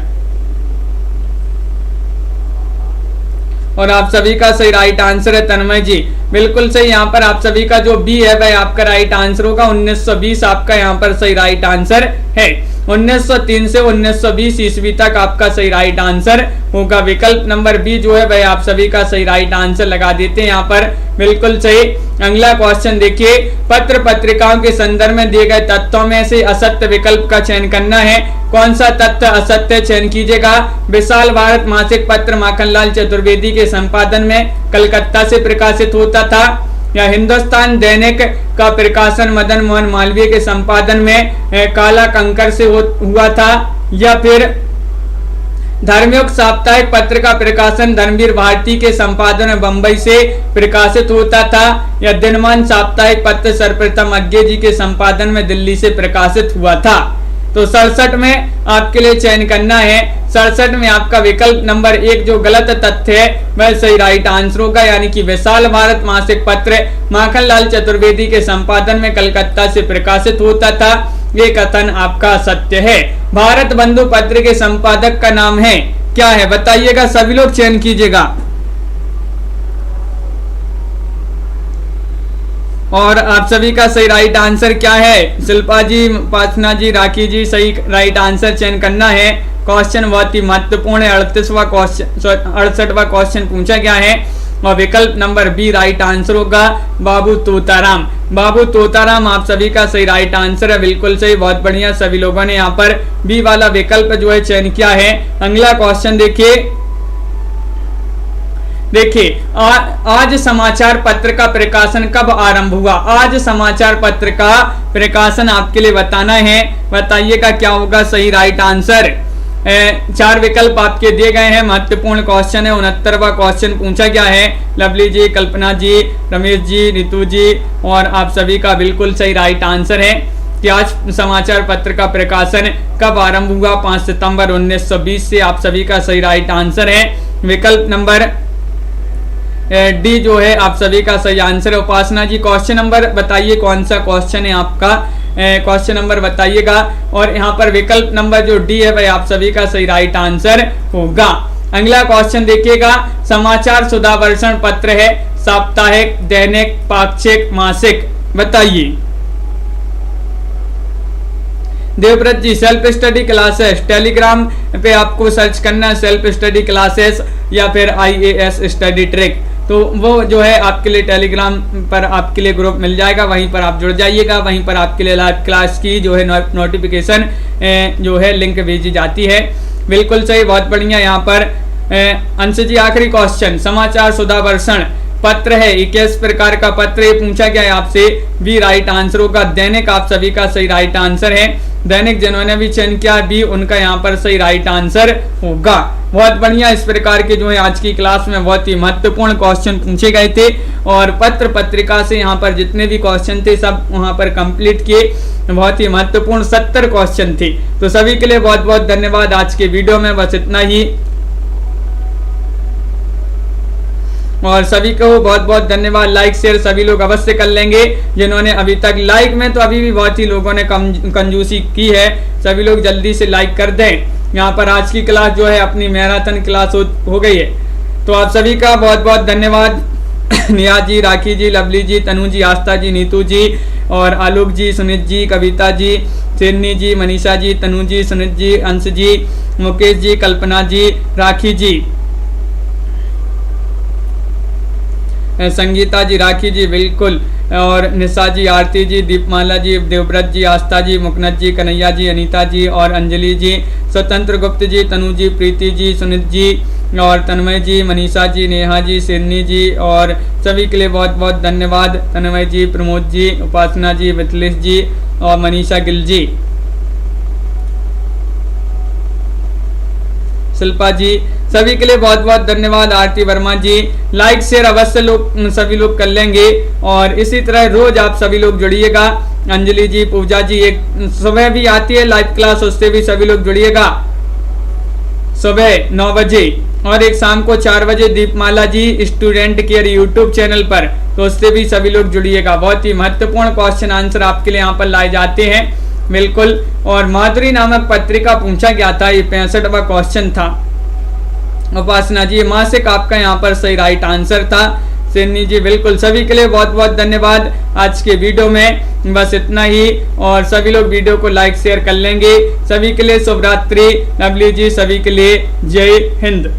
और आप सभी का सही राइट आंसर है तन्मय जी। बिल्कुल सही। यहाँ पर आप सभी का जो बी है वह आपका राइट आंसर होगा। 1920 आपका यहाँ पर सही राइट आंसर है। 1903 से 1920 ईस्वी तक आपका सही राइट आंसर होगा। विकल्प नंबर बी जो है वह आप सभी का सही राइट आंसर लगा देते हैं यहाँ पर। बिल्कुल सही। अगला क्वेश्चन देखिए, पत्र पत्रिकाओं के संदर्भ में दिए गए तथ्यों में से असत्य विकल्प का चयन करना है। कौन सा तथ्य असत्य चयन कीजिएगा? विशाल भारत मासिक पत्र माखनलाल चतुर्वेदी के संपादन में कलकत्ता से प्रकाशित होता था, या हिंदुस्तान दैनिक का प्रकाशन मदन मोहन मालवीय के संपादन में काला कंकर से हुआ था, या फिर धर्मयुग साप्ताहिक पत्र का प्रकाशन धर्मवीर भारती के संपादन में बंबई से प्रकाशित होता था, या दिनमान साप्ताहिक पत्र सर्वप्रथम अज्ञे जी के संपादन में दिल्ली से प्रकाशित हुआ था? तो 67 में आपके लिए चयन करना है। 67 में आपका विकल्प नंबर 1 जो गलत तथ्य है वह सही राइट आंसर होगा, यानी कि विशाल भारत मासिक पत्र माखनलाल चतुर्वेदी के संपादन में कलकत्ता से प्रकाशित होता था। ये कथन आपका सत्य है। भारत बंधु पत्र के संपादक का नाम है क्या है? बताइएगा, सभी लोग चयन कीजिएगा। और आप सभी का सही राइट आंसर क्या है? शिल्पा जी, उपासना जी, राखी जी, सही राइट आंसर चयन करना है। क्वेश्चन बहुत ही महत्वपूर्ण है। 68वां क्वेश्चन पूछा गया है और विकल्प नंबर बी राइट आंसर होगा बाबू तोताराम। बाबू तोताराम आप सभी का सही राइट आंसर है, बिल्कुल सही, बहुत बढ़िया। सभी लोगों ने यहाँ पर बी वाला विकल्प जो है चयन किया है। अगला क्वेश्चन देखिए आज समाचार पत्र का प्रकाशन कब आरंभ हुआ? आज समाचार पत्र का प्रकाशन आपके लिए बताना है। बताइएगा क्या होगा सही राइट आंसर। 4 विकल्प आपके दिए गए हैं। महत्वपूर्ण क्वेश्चन है। 69वां क्वेश्चन पूछा गया है। लवली जी, कल्पना जी, रमेश जी, नीतू जी और आप सभी का बिल्कुल सही राइट आंसर है कि आज समाचार पत्र का प्रकाशन कब आरंभ हुआ? 5 सितंबर 1920 से। आप सभी का सही राइट आंसर है। विकल्प नंबर डी जो है आप सभी का सही आंसर है। उपासना जी, क्वेश्चन नंबर बताइए, कौन सा क्वेश्चन है आपका? क्वेश्चन नंबर बताइएगा। और यहाँ पर विकल्प नंबर जो डी है भाई आप सभी का सही राइट आंसर होगा। अगला क्वेश्चन देखिएगा। समाचार सुधावर्षण पत्र है साप्ताहिक, दैनिक, पाक्षिक, मासिक? बताइए। देवव्रत जी, सेल्फ स्टडी क्लासेस, टेलीग्राम पे आपको सर्च करना है सेल्फ स्टडी क्लासेस या फिर IAS स्टडी ट्रैक, तो वो जो है आपके लिए टेलीग्राम पर आपके लिए ग्रुप मिल जाएगा, वहीं पर आप जुड़ जाइएगा। वहीं पर आपके लिए लाइव क्लास की जो है नोटिफिकेशन जो है लिंक भेजी जाती है। बिल्कुल सही, बहुत बढ़िया। यहाँ पर अंश जी, आखिरी क्वेश्चन, समाचार सुधावर्षण पत्र है 21 प्रकार का पत्र पूछा गया है आपसे, बी राइट आंसर होगा। दैनिक आप सभी का सही राइट आंसर है। दैनिक जिन्होंने भी चयन किया बी, उनका यहाँ पर सही राइट आंसर होगा। बहुत बढ़िया। इस प्रकार के जो है आज की क्लास में बहुत ही महत्वपूर्ण क्वेश्चन पूछे गए थे और पत्र पत्रिका से यहाँ पर जितने भी क्वेश्चन थे सब वहाँ पर कंप्लीट किए। बहुत ही महत्वपूर्ण 70 क्वेश्चन थे। तो सभी के लिए बहुत बहुत धन्यवाद। आज के वीडियो में बस इतना ही और सभी को बहुत बहुत धन्यवाद। लाइक शेयर सभी लोग अवश्य कर लेंगे जिन्होंने अभी तक, लाइक में तो अभी भी बहुत ही लोगों ने कंजूसी की है, सभी लोग जल्दी से लाइक कर दें। यहाँ पर आज की क्लास जो है अपनी मैराथन क्लास हो गई है। तो आप सभी का बहुत बहुत धन्यवाद। नियाज जी, राखी जी, लवली जी, तनु जी, आस्था जी, नीतू जी और आलोक जी, सुनीत जी, कविता जी, शेरनी जी, मनीषा जी, तनु जी, सुनीत जी, अंश जी, मुकेश जी, कल्पना जी, राखी जी, संगीता जी, राखी जी, बिल्कुल, और निशा जी, आरती जी, दीपमाला जी, देवव्रत जी, आस्था जी, मुकनत जी, कन्हैया जी, अनीता जी और अंजलि जी, स्वतंत्र गुप्त जी, तनु जी, प्रीति जी, सुनीत जी और तन्मय जी, मनीषा जी, नेहा जी, सिरनी जी और सभी के लिए बहुत बहुत धन्यवाद। तन्मय जी, प्रमोद जी, उपासना जी, मिथिलेश जी और मनीषा गिल जी, शिल्पा जी, सभी के लिए बहुत बहुत धन्यवाद। आरती वर्मा जी, लाइक शेयर अवश्य लोग सभी लोग कर लेंगे और इसी तरह रोज आप सभी लोग जुड़िएगा। अंजलि जी, पूजा जी, एक सुबह भी आती है लाइव क्लास, उससे भी सभी लोग जुड़िएगा सुबह 9 बजे और एक शाम को 4 बजे दीपमाला जी स्टूडेंट केयर यूट्यूब चैनल पर, तो उससे भी सभी लोग जुड़िएगा। बहुत ही महत्वपूर्ण क्वेश्चन आंसर आपके लिए यहाँ पर लाए जाते हैं, बिल्कुल। और माधुरी नामक पत्रिका पूछा गया था, ये 65वां क्वेश्चन था। उपासना जी, मासिक आपका यहाँ पर सही राइट आंसर था। सिन्नी जी, बिल्कुल, सभी के लिए बहुत बहुत धन्यवाद। आज के वीडियो में बस इतना ही और सभी लोग वीडियो को लाइक शेयर कर लेंगे। सभी के लिए शुभ रात्रि। लवली जी, सभी के लिए जय हिंद।